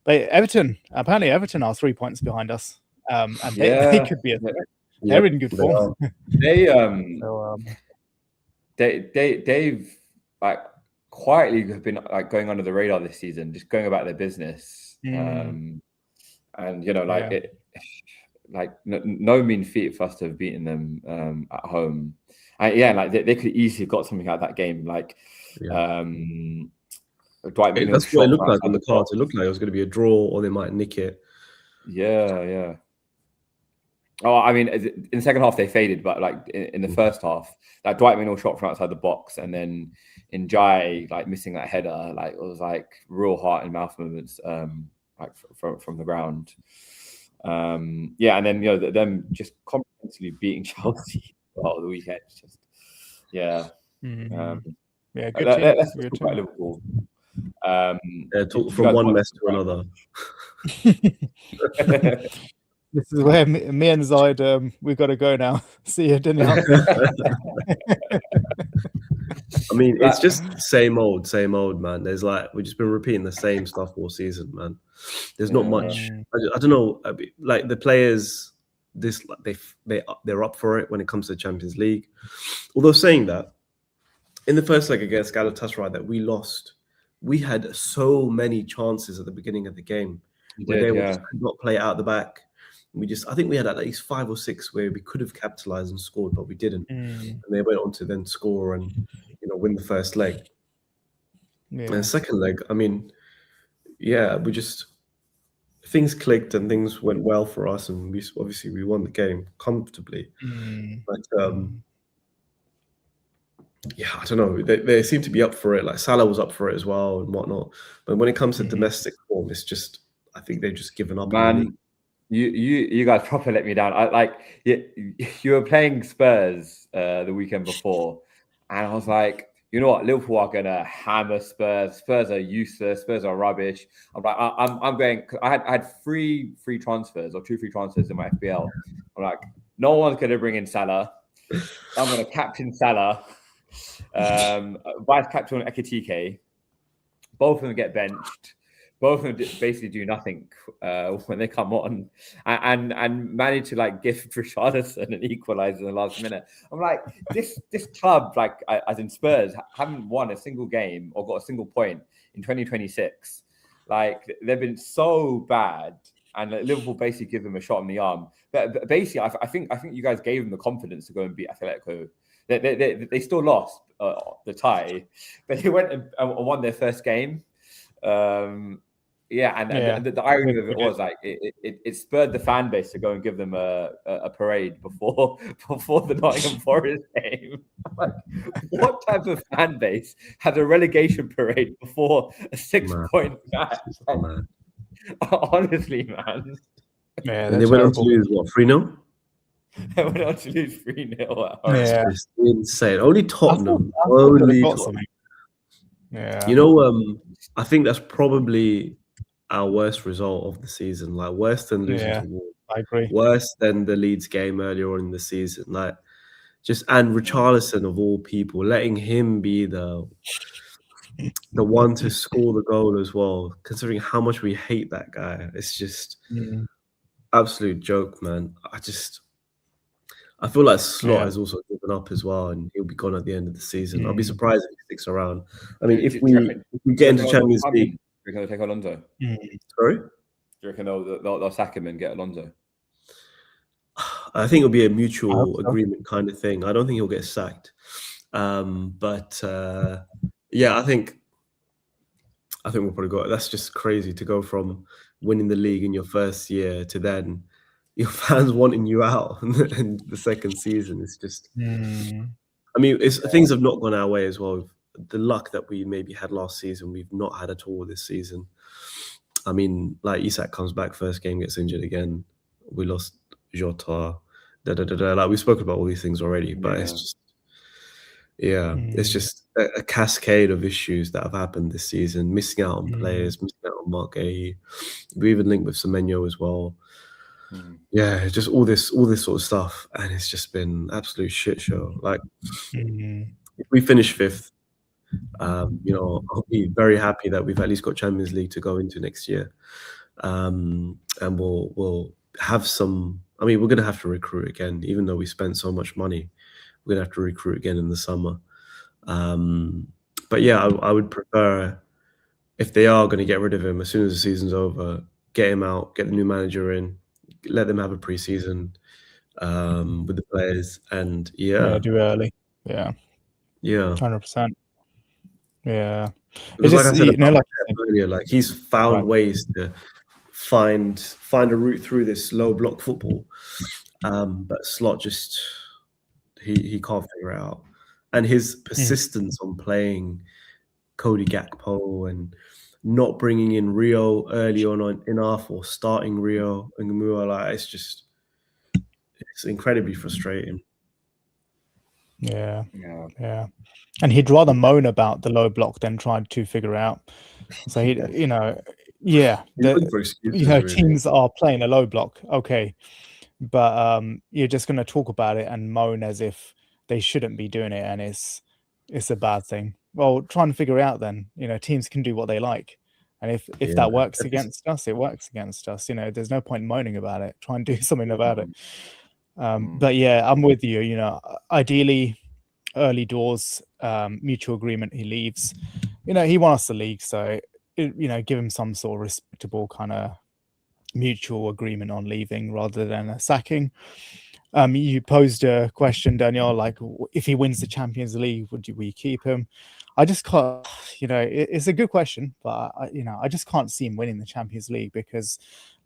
But apparently Everton are 3 points behind us, and they could be they're in good form. They've like quietly have been like going under the radar this season, just going about their business, and no mean feat for us to have beaten them at home. And, like they could easily have got something out of that game, like. Dwight McNeil That's what it shot looked from like outside on the the cards. box. It looked like it was going to be a draw, or they might nick it. Yeah. Oh, I mean, in the second half they faded, but like in the first half, that Dwight McNeil shot from outside the box, and then Njai like missing that header, like it was like real heart and mouth moments, like from the ground. Yeah, and then them just comprehensively beating Chelsea the weekend. Just Yeah, good let's team. talk about Liverpool. Talk from one mess to another. This is where me and Zahid, we've got to go now. See you, Danyaal. I mean, it's just same old, man. There's like we've just been repeating the same stuff all season, man. There's not much. I don't know. Like the players, they're up for it when it comes to the Champions League. Although saying that, in the first leg against Galatasaray that we lost, we had so many chances at the beginning of the game where they could not play out the back. I think we had at least 5 or 6 where we could have capitalized and scored, but we didn't. And they went on to then score and win the first leg. And the second leg, I mean, things clicked and things went well for us, and we won the game comfortably. But I don't know. They seem to be up for it. Like Salah was up for it as well and whatnot. But when it comes to domestic form, it's just I think they've just given up. Man, you guys properly let me down. You were playing Spurs the weekend before, and I was like, you know what, Liverpool are gonna hammer Spurs. Spurs are useless. Spurs are rubbish. I'm like, I'm going. I had 3 free transfers or 2 free transfers in my FPL. I'm like, no one's gonna bring in Salah. I'm gonna captain Salah. Vice captain Ekitike. Both of them get benched. Both of them basically do nothing when they come on, and manage to like give Richarlison an equaliser in the last minute. I'm like, this club, like as in Spurs, haven't won a single game or got a single point in 2026. Like they've been so bad, and Liverpool basically give them a shot in the arm. But basically, I think you guys gave them the confidence to go and beat Atletico. They still lost the tie, but they went and won their first game. And the irony of it was like it spurred the fan base to go and give them a parade before the Nottingham Forest game. Like, what type of fan base has a relegation parade before a 6-point match? Like, honestly, man. Yeah, and they went on to lose what 3-0. They went on to lose 3-0. It's insane. Only Tottenham. Yeah. I think that's probably our worst result of the season. Like worse than losing to Wolves. I agree. Worse than the Leeds game earlier on in the season. Like and Richarlison of all people, letting him be the one to score the goal as well, considering how much we hate that guy. It's just absolute joke, man. I feel like Slot has also given up as well, and he'll be gone at the end of the season. I'll be surprised if he sticks around. I mean, if we get into Champions League, do you reckon they'll take Alonso? Sorry? Do you reckon they'll sack him and get Alonso? I think it'll be a mutual agreement kind of thing. I don't think he'll get sacked. I think we'll probably go. That's just crazy to go from winning the league in your first year to then your fans wanting you out in the second season. It's just, I mean, things have not gone our way as well. The luck that we maybe had last season, we've not had at all this season. I mean, like Isak comes back, first game gets injured again. We lost Jota. Like we spoke about all these things already, but it's just, it's just a cascade of issues that have happened this season. Missing out on players, missing out on Mark Gahey. We even linked with Semenyo as well. Yeah, just all this sort of stuff, and it's just been absolute shit show. Like, if we finish 5th, I'll be very happy that we've at least got Champions League to go into next year, and we'll have some. I mean, we're gonna have to recruit again, even though we spent so much money. We're gonna have to recruit again in the summer. But yeah, I would prefer if they are going to get rid of him as soon as the season's over, get him out, get the new manager in. Let them have a pre-season with the players, and do early, 100%. Yeah. Because like I said like earlier, like he's found Right. ways to find a route through this low block football. But Slot just he can't figure it out. And his persistence on playing Cody Gakpo and not bringing in Rio early on enough, or starting Rio and Gamua, like it's incredibly frustrating. Yeah. Yeah. Yeah. And he'd rather moan about the low block than try to figure out. So he, yeah, He's looking for excuses, really. teams are playing a low block, okay, but you're just going to talk about it and moan as if they shouldn't be doing it, and it's a bad thing. Well, try and figure out then. Teams can do what they like, and if Yeah. that works against us, it works against us. There's no point moaning about it. Try and do something about it. But yeah, I'm with you. Ideally, early doors, mutual agreement, he leaves. He won us the league, so give him some sort of respectable kind of mutual agreement on leaving rather than a sacking. You posed a question, Danyaal, like if he wins the Champions League, would we keep him? I just can't. It's a good question, but I just can't see him winning the Champions League, because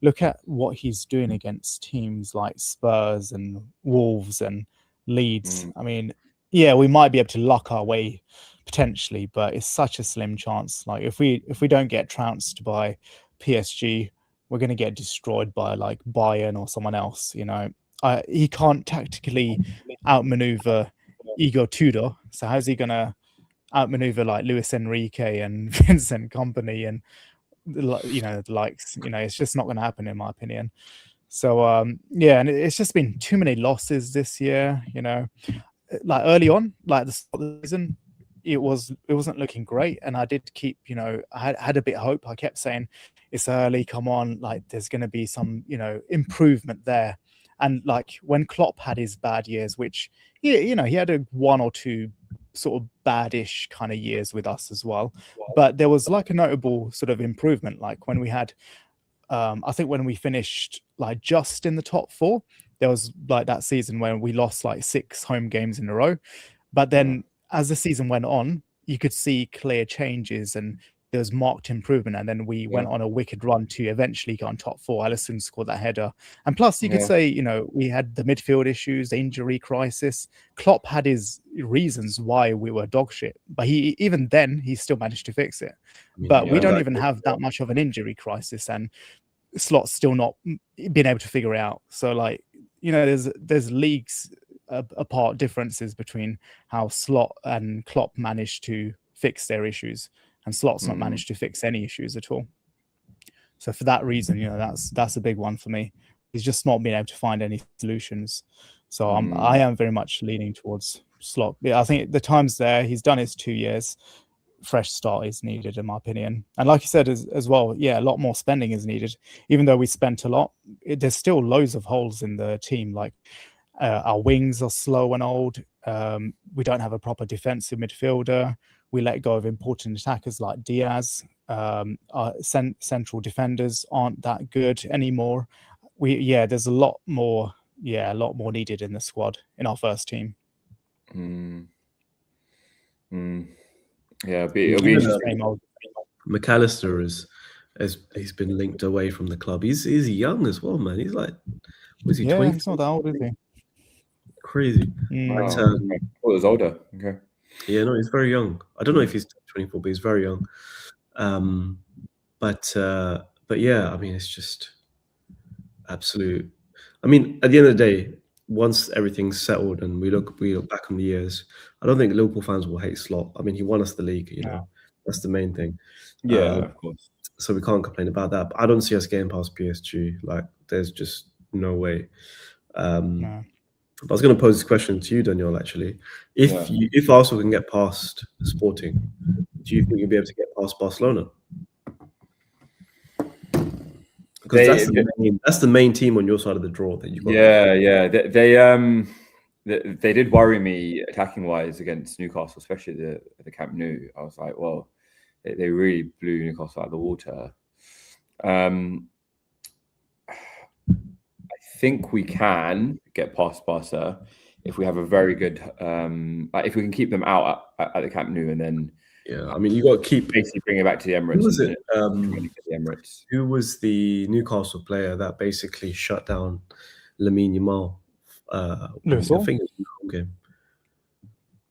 look at what he's doing against teams like Spurs and Wolves and Leeds. I mean, yeah, we might be able to luck our way potentially, but it's such a slim chance. Like if we don't get trounced by PSG, we're going to get destroyed by like Bayern or someone else. He can't tactically outmaneuver Igor Tudor, so how's he going to outmaneuver like Luis Enrique and Vincent Kompany and the likes? It's just not going to happen, in my opinion. So yeah, and it's just been too many losses this year. Like early on, like the start of the season, it wasn't looking great, and I did keep, I had a bit of hope. I kept saying it's early, come on, like there's going to be some improvement there. And like when Klopp had his bad years, which he had a one or two sort of bad-ish kind of years with us as well, but there was like a notable sort of improvement. Like when we had I think when we finished like just in the top 4, there was like that season when we lost like 6 home games in a row. But then as the season went on, you could see clear changes and there was marked improvement. And then we went on a wicked run to eventually get on top 4. Alisson scored that header. And plus you could say, we had the midfield issues, the injury crisis. Klopp had his reasons why we were dog shit, but even then he still managed to fix it. But we don't even have that much of an injury crisis, and Slot's still not been able to figure it out. So like, there's leagues apart differences between how Slot and Klopp managed to fix their issues, and Slot's not managed to fix any issues at all. So for that reason, that's a big one for me. He's just not been able to find any solutions. So I am very much leaning towards Slot. Yeah, I think the time's there. He's done his 2 years. Fresh start is needed, in my opinion. And like you said as well, yeah, a lot more spending is needed. Even though we spent a lot, there's still loads of holes in the team. Like our wings are slow and old. We don't have a proper defensive midfielder. We let go of important attackers like Diaz. Our central defenders aren't that good anymore. There's a lot more needed in the squad, in our first team. Yeah, it'll be interesting. McAllister he's been linked away from the club. He's young as well, man. He's like, was he 20? He's not that old, is he? Crazy. But, he was older. Okay. Yeah, no, he's very young. I don't know if he's 24, but he's very young. But yeah, I mean, it's just absolute. I mean, at the end of the day, once everything's settled and we look back on the years, I don't think Liverpool fans will hate Slot. I mean, he won us the league, that's the main thing. Yeah, of course. So we can't complain about that. But I don't see us getting past PSG. Like, there's just no way. No. I was going to pose this question to you, Danyaal, actually. If Arsenal can get past Sporting, do you think you'll be able to get past Barcelona? Because that's the main team on your side of the draw that you've got. Yeah. They did worry me attacking wise against Newcastle, especially the Camp Nou. I was like, well, they really blew Newcastle out of the water. I think we can get past Barca if we have a very good, if we can keep them out at the Camp Nou and then Yeah, I mean, you got to keep. Basically, bring it back to the Emirates. Who was and it? the Emirates. Who was the Newcastle player that basically shut down Lamine Yamal? I Lewis think Hall? it was the home game.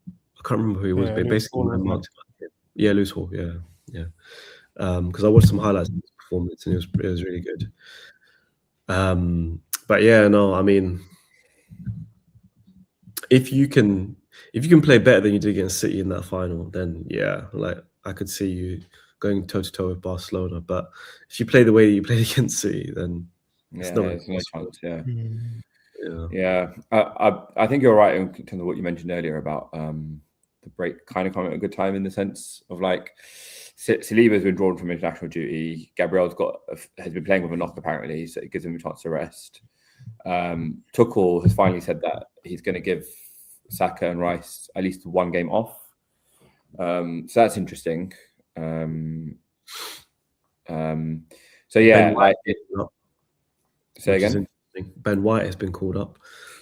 I can't remember who he was, Yeah, but Lewis basically, Hall, wasn't it? yeah, Lewis Hall, yeah. Because I watched some highlights of his performance, and it was really good. But yeah, no, I mean, if you can play better than you did against City in that final, then yeah, like I could see you going toe to toe with Barcelona. But if you play the way that you played against City, then Yeah, no there's no chance. Yeah. yeah. I think you're right in terms of what you mentioned earlier about the break kind of coming at a good time in the sense of like Saliba's been drawn from international duty. Gabriel's has been playing with a knock apparently, so it gives him a chance to rest. Tuchel has finally said that he's going to give Saka and Rice at least one game off. So that's interesting. So yeah, like say again. Ben White has been called up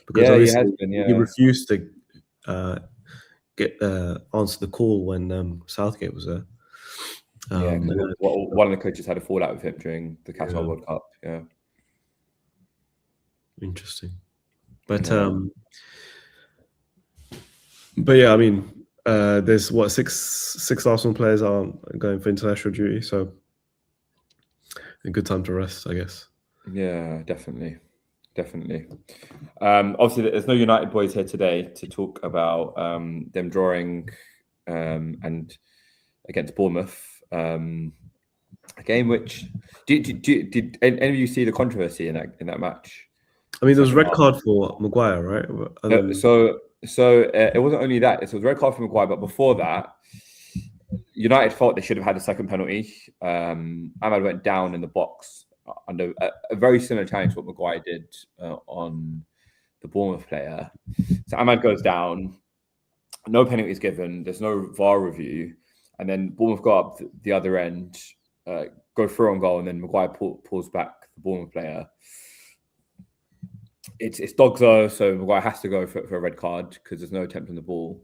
because Yeah, obviously he has been. Yeah, he refused to answer the call when Southgate was there. One of the coaches had a fallout with him during the Qatar World Cup. Yeah, interesting. But yeah, I mean, there's six Arsenal players are going for international duty, so a good time to rest, I guess. Yeah, definitely. Obviously, there's no United boys here today to talk about them drawing and against Bournemouth. A game which did any of you see the controversy in that match? I mean, there was red card for Maguire, right? So it wasn't only that; it was red card for Maguire, but before that, United felt they should have had a second penalty. Ahmad went down in the box under a very similar challenge to what Maguire did on the Bournemouth player. So Ahmad goes down, no penalty is given, there's no VAR review, and then Bournemouth go up the other end, go through on goal, and then Maguire pulls back the Bournemouth player. It's dogs though, so Maguire has to go for a red card because there's no attempt on the ball,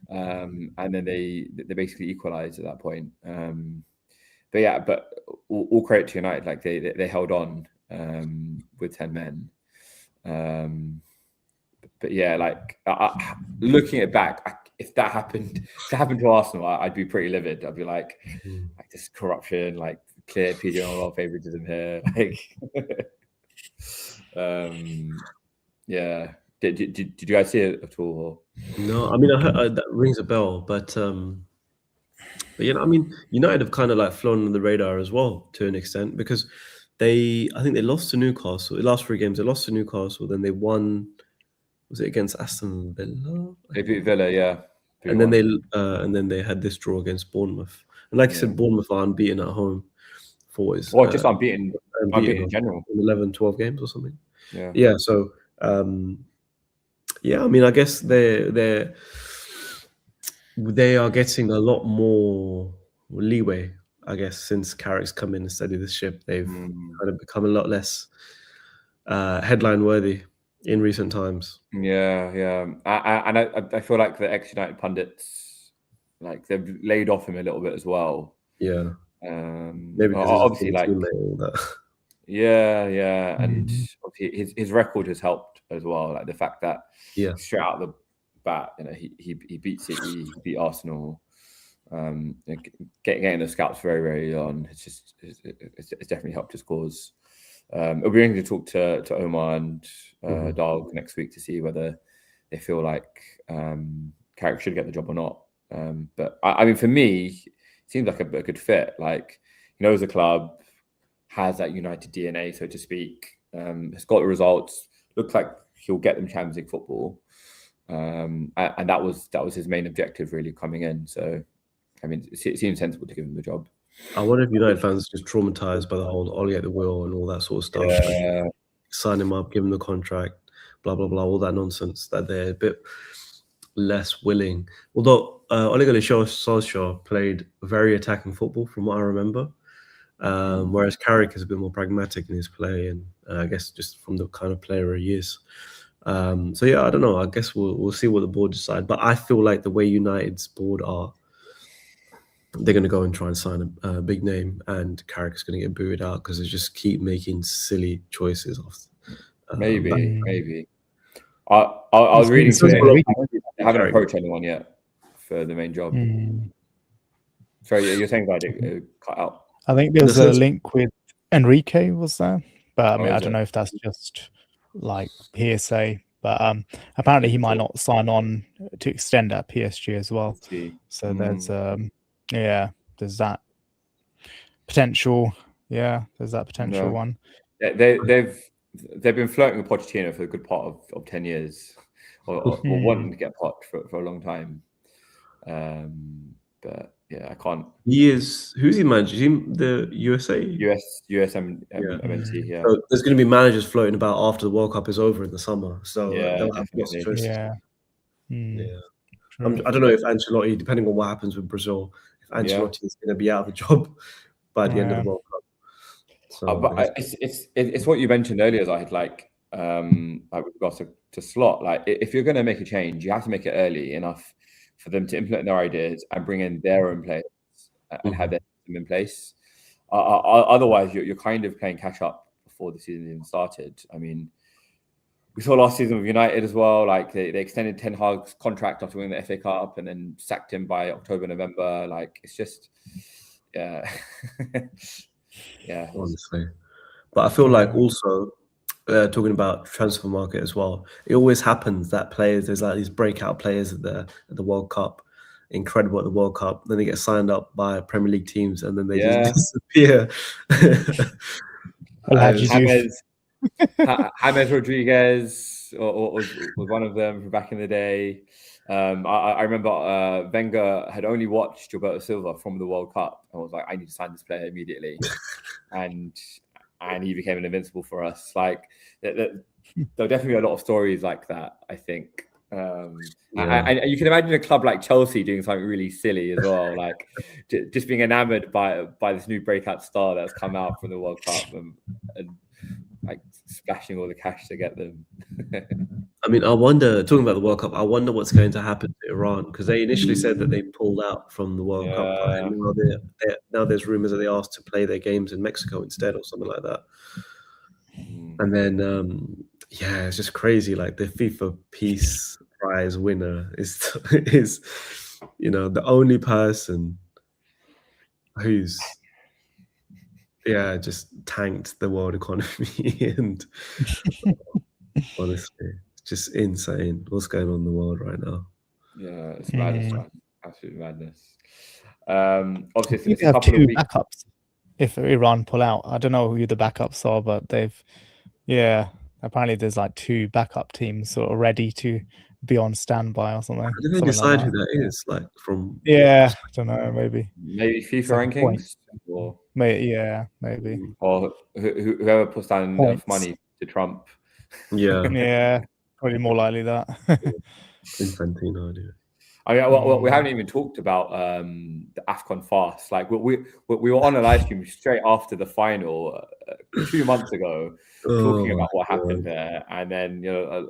and then they basically equalise at that point. But all credit to United, like they held on with 10 men. But yeah, like looking at it back, if that happened to Arsenal, I'd be pretty livid. I'd be like this corruption, like clear PGMOL favoritism here, like. Yeah. Did you guys see it at all? No, I mean I heard, that rings a bell, but you know, I mean, United have kind of like flown under the radar as well to an extent because I think they lost to Newcastle. The last 3 games they lost to Newcastle, then they won. Was it against Aston Villa? They beat Villa, yeah. And then they had this draw against Bournemouth. And like you said, Bournemouth are unbeaten at home for his. Well, just unbeaten in general. 11, 12 games or something. Yeah. Yeah. So, yeah, I mean, I guess they are getting a lot more leeway, I guess, since Carrick's come in and steadied the ship. They've kind of become a lot less headline worthy in recent times. Yeah. I feel like the ex-United pundits, like they've laid off him a little bit as well. Yeah. Maybe obviously like yeah, and his record has helped as well. Like the fact that straight out the bat, you know, he beat City, he beat Arsenal. Getting the scouts very, very on. It's definitely helped his cause. It'll be interesting to talk to Omar and Dog next week to see whether they feel like Carrick should get the job or not. But I mean, for me, it seems like a good fit. Like, he knows the club, has that United DNA, so to speak. Has got the results. Looks like he'll get them Champions League football. And that was his main objective, really, coming in. So, I mean, it seems sensible to give him the job. I wonder if United fans are just traumatized by the whole Ollie at the wheel and all that sort of stuff. Yeah. Like, sign him up, give him the contract, blah, blah, blah, all that nonsense, that they're a bit less willing. Although Ole Gunnar Solskjaer played very attacking football, from what I remember, whereas Carrick is a bit more pragmatic in his play, and I guess just from the kind of player he is. So yeah, I don't know. I guess we'll see what the board decide. But I feel like the way United's board are, they're going to go and try and sign a big name, and Carragher's going to get booted out because they just keep making silly choices. Maybe. I was reading today. They haven't approached anyone yet for the main job. Sorry, you're saying that it cut out. I think there's a link with Enrique, was there? But I mean, I don't know if that's just like hearsay. But apparently he might not sign on to extend at PSG as well. So there's there's that potential. Yeah, there's that potential one. They've been flirting with Pochettino for a good part of 10 years, or wanting to get Poch for a long time. But yeah, I can't. Who's he managing? The USA? MNC, yeah. So there's going to be managers floating about after the World Cup is over in the summer. So they'll have lots of choices. Yeah. I don't know if Ancelotti, depending on what happens with Brazil, if Ancelotti is going to be out of a job by the end of the World Cup. So, but it's what you mentioned earlier, Zahid, like with regards to Slot. Like, if you're going to make a change, you have to make it early enough for them to implement their ideas and bring in their own players and have their system in place. Otherwise, you're kind of playing catch up before the season even started. I mean, we saw last season with United as well. Like, they extended Ten Hag's contract after winning the FA Cup and then sacked him by October, November. Like, it's just, yeah. Honestly. But I feel like also, talking about transfer market as well, it always happens that there's like these breakout players at the World Cup, incredible at the World Cup, then they get signed up by Premier League teams and then they just disappear. James Rodriguez was one of them from back in the day. I remember Wenger had only watched Gilberto Silva from the World Cup and was like, I need to sign this player immediately. and he became an invincible for us. Like, there'll definitely be a lot of stories like that, I think. And you can imagine a club like Chelsea doing something really silly as well, like just being enamored by this new breakout star that's come out from the World Cup and like splashing all the cash to get them. I mean, I wonder, talking about the World Cup, I wonder what's going to happen to Iran, because they initially said that they pulled out from the World Cup, and now there's rumors that they asked to play their games in Mexico instead or something like that. And then, it's just crazy. Like, the FIFA Peace Prize winner is the only person who's just tanked the world economy. And honestly, it's just insane what's going on in the world right now. Yeah, it's madness, man. Absolute madness. Obviously, you have two backups if Iran pull out. I don't know who the backups are, but apparently there's like two backup teams sort of ready to be on standby or something. Did they decide who that is? Like, from I don't know, maybe FIFA rankings, or maybe, or whoever puts down enough money to Trump. Probably more likely that. Infantino, I mean, we haven't even talked about the AFCON fast. Like, we were on a live stream straight after the final 2 months ago, talking about what happened there, and then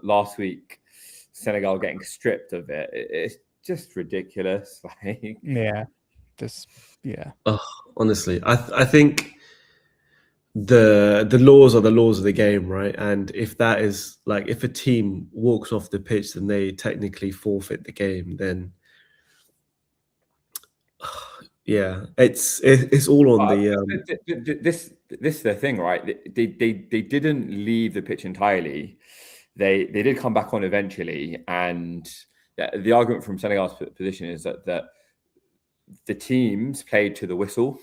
last week, Senegal getting stripped of it. It's just ridiculous. Like, honestly, I think the laws are the laws of the game, right? And if that is like, if a team walks off the pitch, then they technically forfeit the game. Then it's all on the. This is the thing, right? They didn't leave the pitch entirely. They did come back on eventually, and the argument from Senegal's position is that the teams played to the whistle,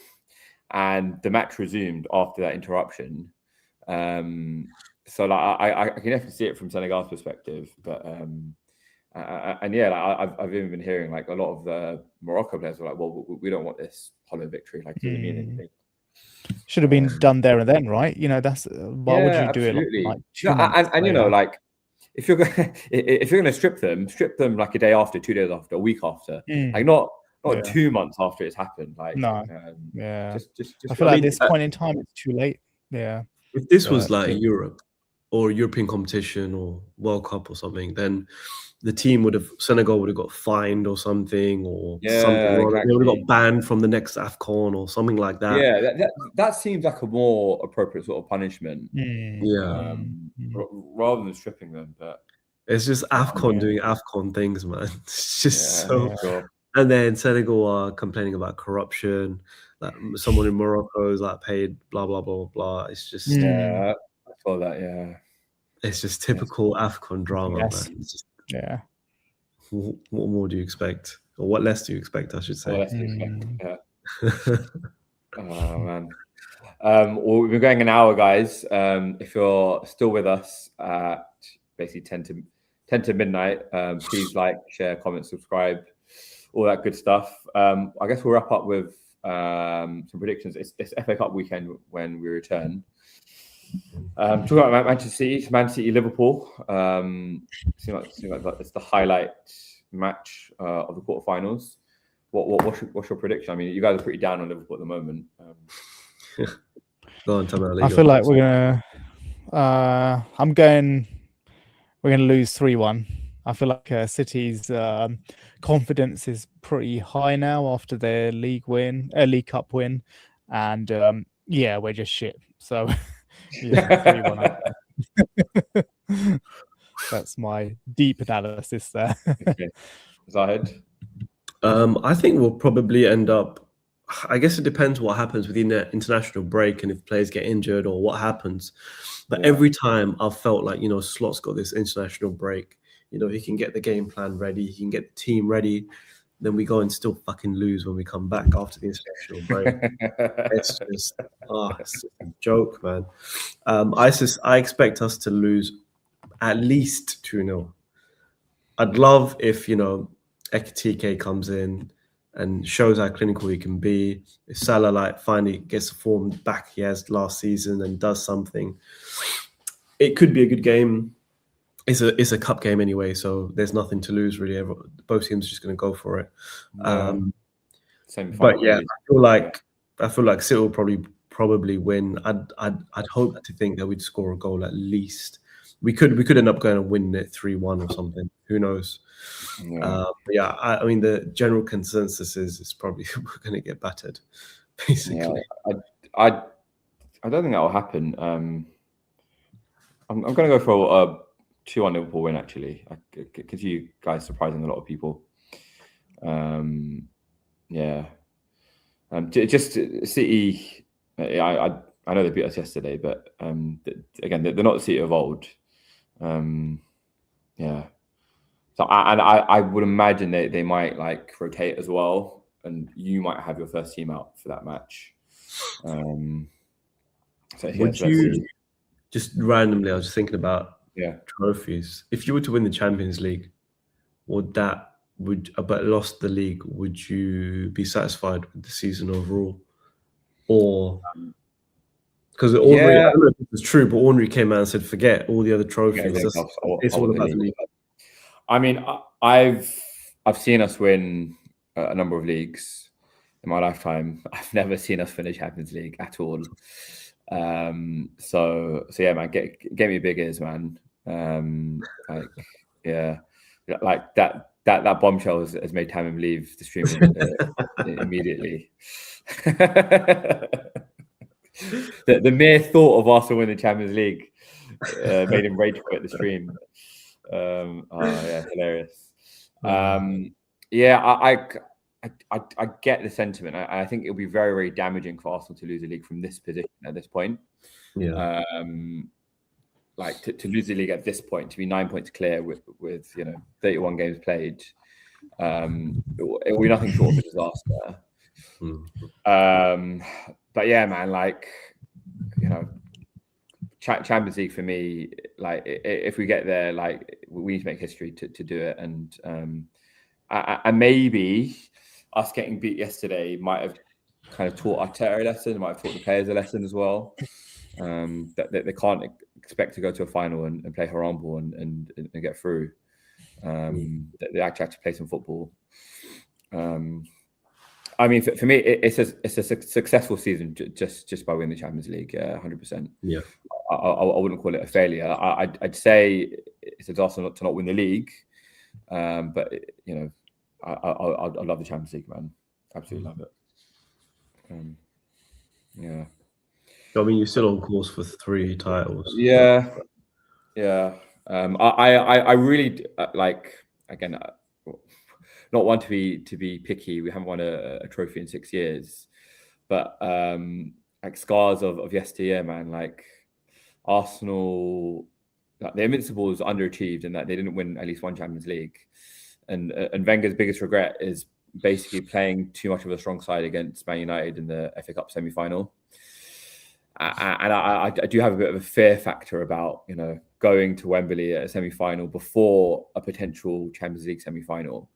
and the match resumed after that interruption. So like, I can definitely see it from Senegal's perspective, but I've even been hearing like a lot of the Morocco players were like, well, we don't want this hollow victory. Like, it doesn't mean anything. Should have been done there and then, right? That's why would you do it? Like 2 months later? Like, if you're going to strip them like a day after, 2 days after, a week after, like not 2 months after it's happened. Like, just I feel like at this point in time it's too late. If this was like Europe or European competition or World Cup or something, then Senegal would have got fined or something, or something Yeah, wrong. They would have exactly. got banned from the next AFCON or something like that. Yeah, that seems like a more appropriate sort of punishment, Yeah. rather than stripping them. But It's just AFCON Yeah. doing AFCON things, man. It's just yeah, so. sure. And then Senegal are complaining about corruption. Like someone in Morocco is like paid blah blah blah blah. It's just Yeah, I saw that. Yeah, it's just typical AFCON drama, Yes. man. It's just, Yeah. what more do you expect, or what less do you expect, I should well, say? that's yeah. Oh man. Well, we've been going an hour, guys. If you're still with us at basically 10 to midnight, please like, share, comment, subscribe, all that good stuff. I guess we'll wrap up with some predictions. It's FA Cup weekend when we return. Talking about Man City, Liverpool. Seems like it's the highlight match of the quarterfinals. What's your prediction? I mean, you guys are pretty down on Liverpool at the moment. Go on, Tamim. I feel like we're gonna. We're gonna lose 3-1. I feel like City's confidence is pretty high now after their League Cup win, and yeah, we're just shit. So yeah, 3-1. That's my deep analysis there. Okay. Zahid? I think we'll probably end up. I guess it depends what happens within the international break and if players get injured or what happens. But every time I've felt like, Slot's got this international break. He can get the game plan ready. He can get the team ready. Then we go and still fucking lose when we come back after the international break. It's just, it's a joke, man. I expect us to lose at least 2-0. I'd love if, Ekitike comes in and shows how clinical he can be. If Salah finally gets the form back he has last season and does something, it could be a good game. It's a cup game anyway, so there's nothing to lose really. Both teams are just going to go for it. But yeah, I feel like City will probably win. I'd hope to think that we'd score a goal at least. We could end up going and winning it 3-1 or something. Who knows? I mean, the general consensus is it's probably we're going to get battered, basically. Yeah, I don't think that will happen. I'm going to go for a 2-1 Liverpool win, actually, because you guys surprising a lot of people. Just City. I know they beat us yesterday, but again, they're not the City of old. So I would imagine they might rotate as well, and you might have your first team out for that match. Would you just randomly? I was just thinking about trophies. If you were to win the Champions League, but lost the league, would you be satisfied with the season overall, or? Because I don't know if it's true, but Ornery came out and said, "Forget all the other trophies. It's all about the league." I mean, I've seen us win a number of leagues in my lifetime. I've never seen us win a Champions League at all. So yeah, man, get me big ears, man. That bombshell has made Tamim leave the stream immediately. The mere thought of Arsenal winning the Champions League made him rage quit the stream. Hilarious. I get the sentiment. I think it'll be very, very damaging for Arsenal to lose the league from this position at this point. Yeah. To lose the league at this point, to be 9 points clear with 31 games played, it will be nothing short of a disaster. But yeah, man, Champions League for me, if we get there, we need to make history to do it, and maybe us getting beat yesterday might have kind of taught Arteta a lesson, might have taught the players a lesson as well. That they can't expect to go to a final and play horrible and get through. They actually have to play some football. I mean, for me, it's a successful season just by winning the Champions League. 100%. Yeah. I wouldn't call it a failure. I'd say it's a disaster not to not win the league. But you know, I love the Champions League, man. Absolutely love it. Yeah. I mean, you're still on course for 3 titles. Yeah. I really like, again, not one to be picky. We haven't won a trophy in 6 years, but like scars of yesteryear, man. Like Arsenal, like, the Invincibles underachieved in that they didn't win at least one Champions League, and Wenger's biggest regret is basically playing too much of a strong side against Man United in the FA Cup semi-final. And I do have a bit of a fear factor about, you know, going to Wembley at a semi-final before a potential Champions League semi-final.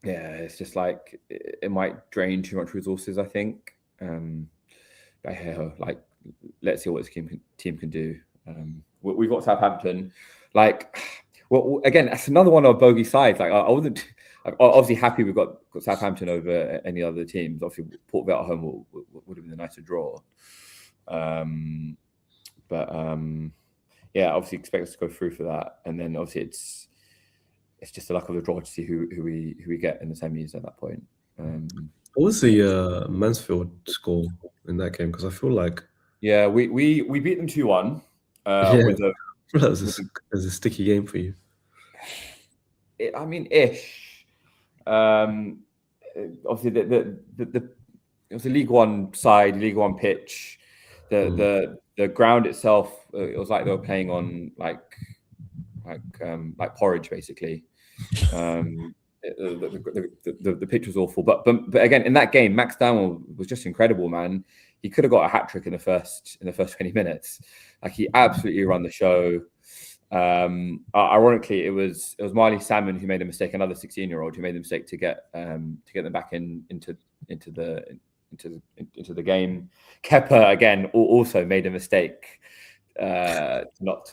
It's just like it might drain too much resources, I think. But hey, like, let's see what this team can do. We've got Southampton. Like, well, again, that's another one of our bogey sides. Like, I wasn't obviously happy we've got Southampton over any other teams. Obviously, Port Vale at home would have been a nicer draw. Yeah, obviously expect us to go through for that, and then obviously it's just the luck of the draw to see who we get in the semis at that point. What was the Mansfield score in that game? Because I feel like we beat them 2-1. That was a sticky game for you. I mean, ish. Obviously, it was a League One side, League One pitch. The ground itself, it was like they were playing on like porridge, basically. The pitch was awful, but again, in that game, Max Danwell was just incredible, man. He could have got a hat trick in the first 20 minutes. Like, he absolutely run the show. Ironically, it was Marley Salmon who made a mistake, another 16-year-old who made the mistake to get them back into the game. Kepa again also made a mistake to not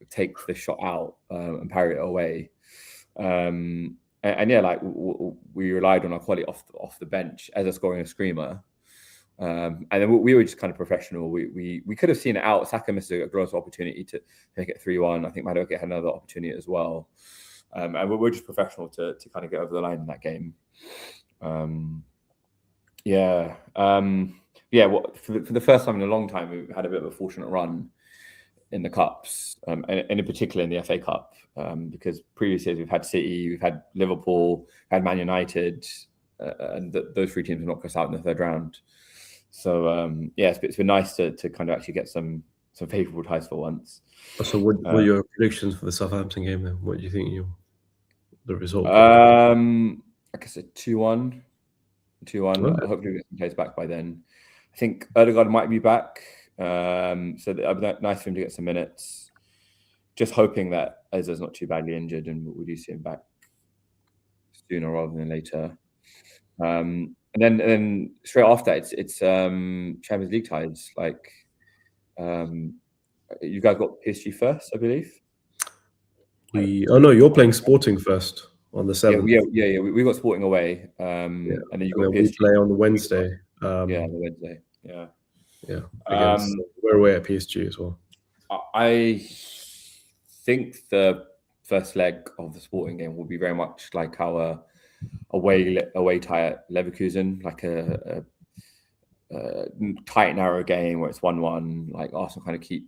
take the shot out and parry it away. And yeah, like we relied on our quality off the bench as a scoring a screamer. And then we were just kind of professional. We could have seen it out. Saka missed a glorious opportunity to make it 3-1. I think Madueke had another opportunity as well. And we're just professional to kind of get over the line in that game. For the first time in a long time, we had a bit of a fortunate run in the cups, and in particular in the FA Cup, because previous years we've had City, we've had Liverpool, had Man United, and those 3 teams knocked us out in the 3rd round. So it's been nice to kind of actually get some favourable ties for once. So what are your predictions for the Southampton game then? What do you think the result? Like I said, 2-1. Okay. Hopefully we get some players back by then. I think Odegaard might be back. So it'd be nice for him to get some minutes. Just hoping that Ezra's not too badly injured and we do see him back sooner rather than later. And then straight after that, it's Champions League ties. Like, you guys got PSG first, I believe. You're playing Sporting first on the 7th. Yeah. We got Sporting away, and then you got PSG. We play on the Wednesday. On the Wednesday. Yeah. We're away at PSG as well. I think the first leg of the Sporting game will be very much like our away tie at Leverkusen, like a tight, narrow game where it's 1-1. Like, Arsenal kind of keep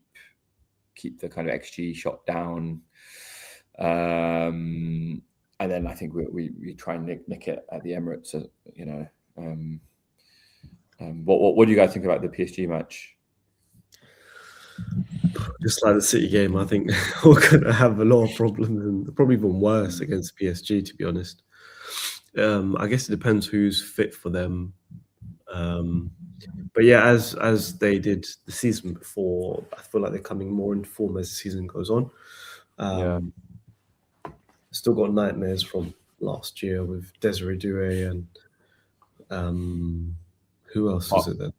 the kind of XG shot down, and then I think we try and nick it at the Emirates. What do you guys think about the PSG match? Just like the City game, I think we're going to have a lot of problems, and probably even worse against PSG, to be honest. I guess it depends who's fit for them. But yeah, as they did the season before, I feel like they're coming more into form as the season goes on. Still got nightmares from last year with Desiree Doué and who else is it then?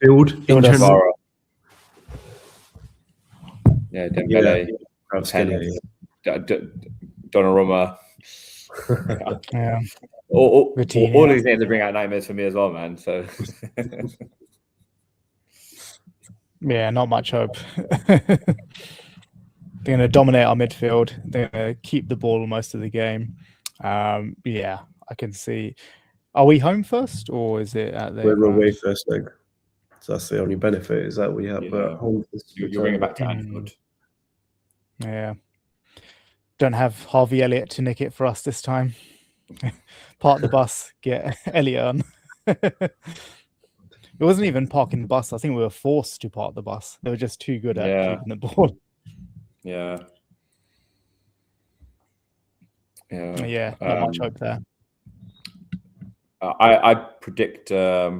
Field in general. Dembele, Donnarumma. Yeah. All Vitinha. these names are bringing out nightmares for me as well, man. So Yeah, not much hope. They're going to dominate our midfield. They're going to keep the ball most of the game. Yeah, I can see. Are we home first, or is it at their We're ground? away first leg. So that's the only benefit, is that we have home. you're bringing it back to Anfield. Yeah. Don't have Harvey Elliott to nick it for us this time. Park the bus, get Elliott on. It wasn't even parking the bus. I think we were forced to park the bus. They were just too good at keeping the ball. Yeah. Yeah, not much hope there. I predict 3-2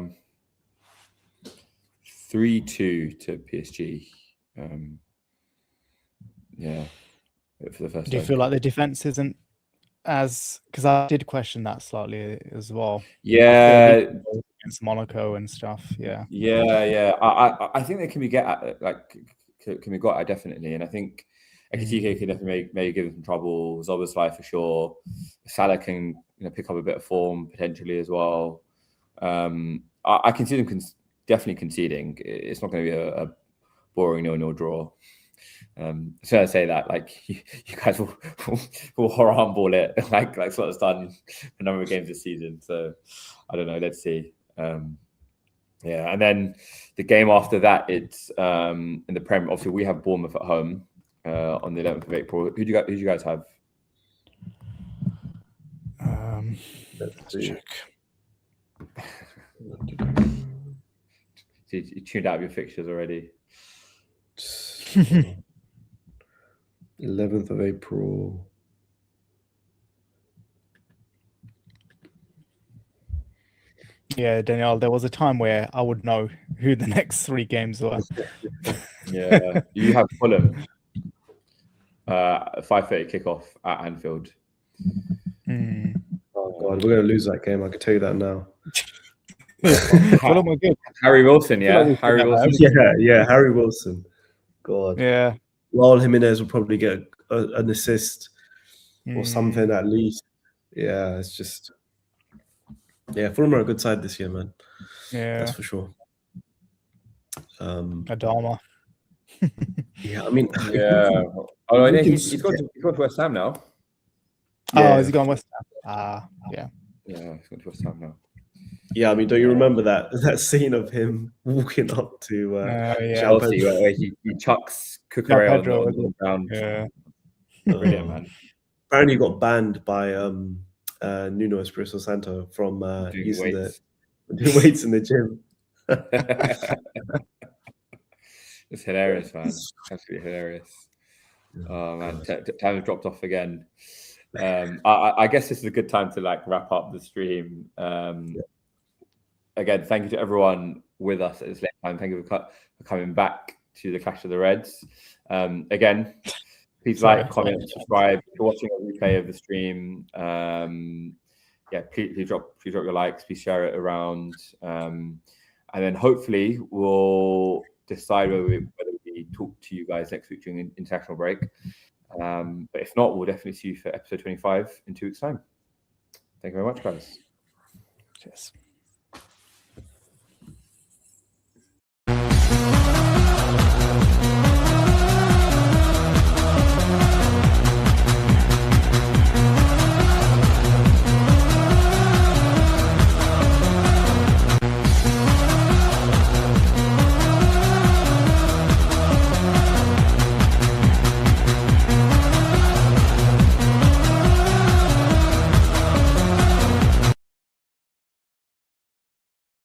to PSG. For the first. Do you feel like the defense isn't as, because I did question that slightly as well. Yeah, against Monaco and stuff. Yeah. I think they can be got at definitely, and I think Ekitike can definitely maybe give them some trouble. Szoboszlai for sure. Salah can pick up a bit of form potentially as well. I can see them definitely conceding. It's not going to be a boring 0-0 draw. So I say that, like, you guys will horror handball it, like sort of done a number of games this season. So I don't know. Let's see. And then the game after that, it's in the Prem. Obviously, we have Bournemouth at home on the 11th of April. Who do you guys have? Let's check. You tuned out of your fixtures already. 11th of April. Yeah, Danyaal, there was a time where I would know who the next 3 games were. Yeah, you have Fulham. 5:30 kickoff at Anfield. Oh God, we're going to lose that game. I can tell you that now. Fulham were good. Harry Wilson, Harry Wilson. Yeah, Harry Wilson. God. Yeah. Raul Jimenez will probably get an assist or something at least. Yeah, it's just. Yeah, Fulham are a good side this year, man. Yeah, that's for sure. Adama. Yeah, I mean, he's gone to West Ham now. Oh, is he going West Ham? Yeah, he's gone to West Ham now. Yeah, I mean, don't you remember that scene of him walking up to Chelsea where he chucks Cucurella on the ground? Yeah, brilliant, man. Apparently, he got banned by Nuno Espirito Santo from using doing weights in the gym. It's hilarious, man. Absolutely hilarious. Oh man, time has dropped off again. I guess this is a good time to wrap up the stream. Again, thank you to everyone with us at this late time. Thank you for coming back to the Clash of the Reds. Again, please comment, subscribe. If you're watching a replay of the stream, please drop your likes. Please share it around, and then hopefully we'll decide whether we talk to you guys next week during the international break. But if not, we'll definitely see you for episode 25 in 2 weeks' time. Thank you very much, guys. Cheers.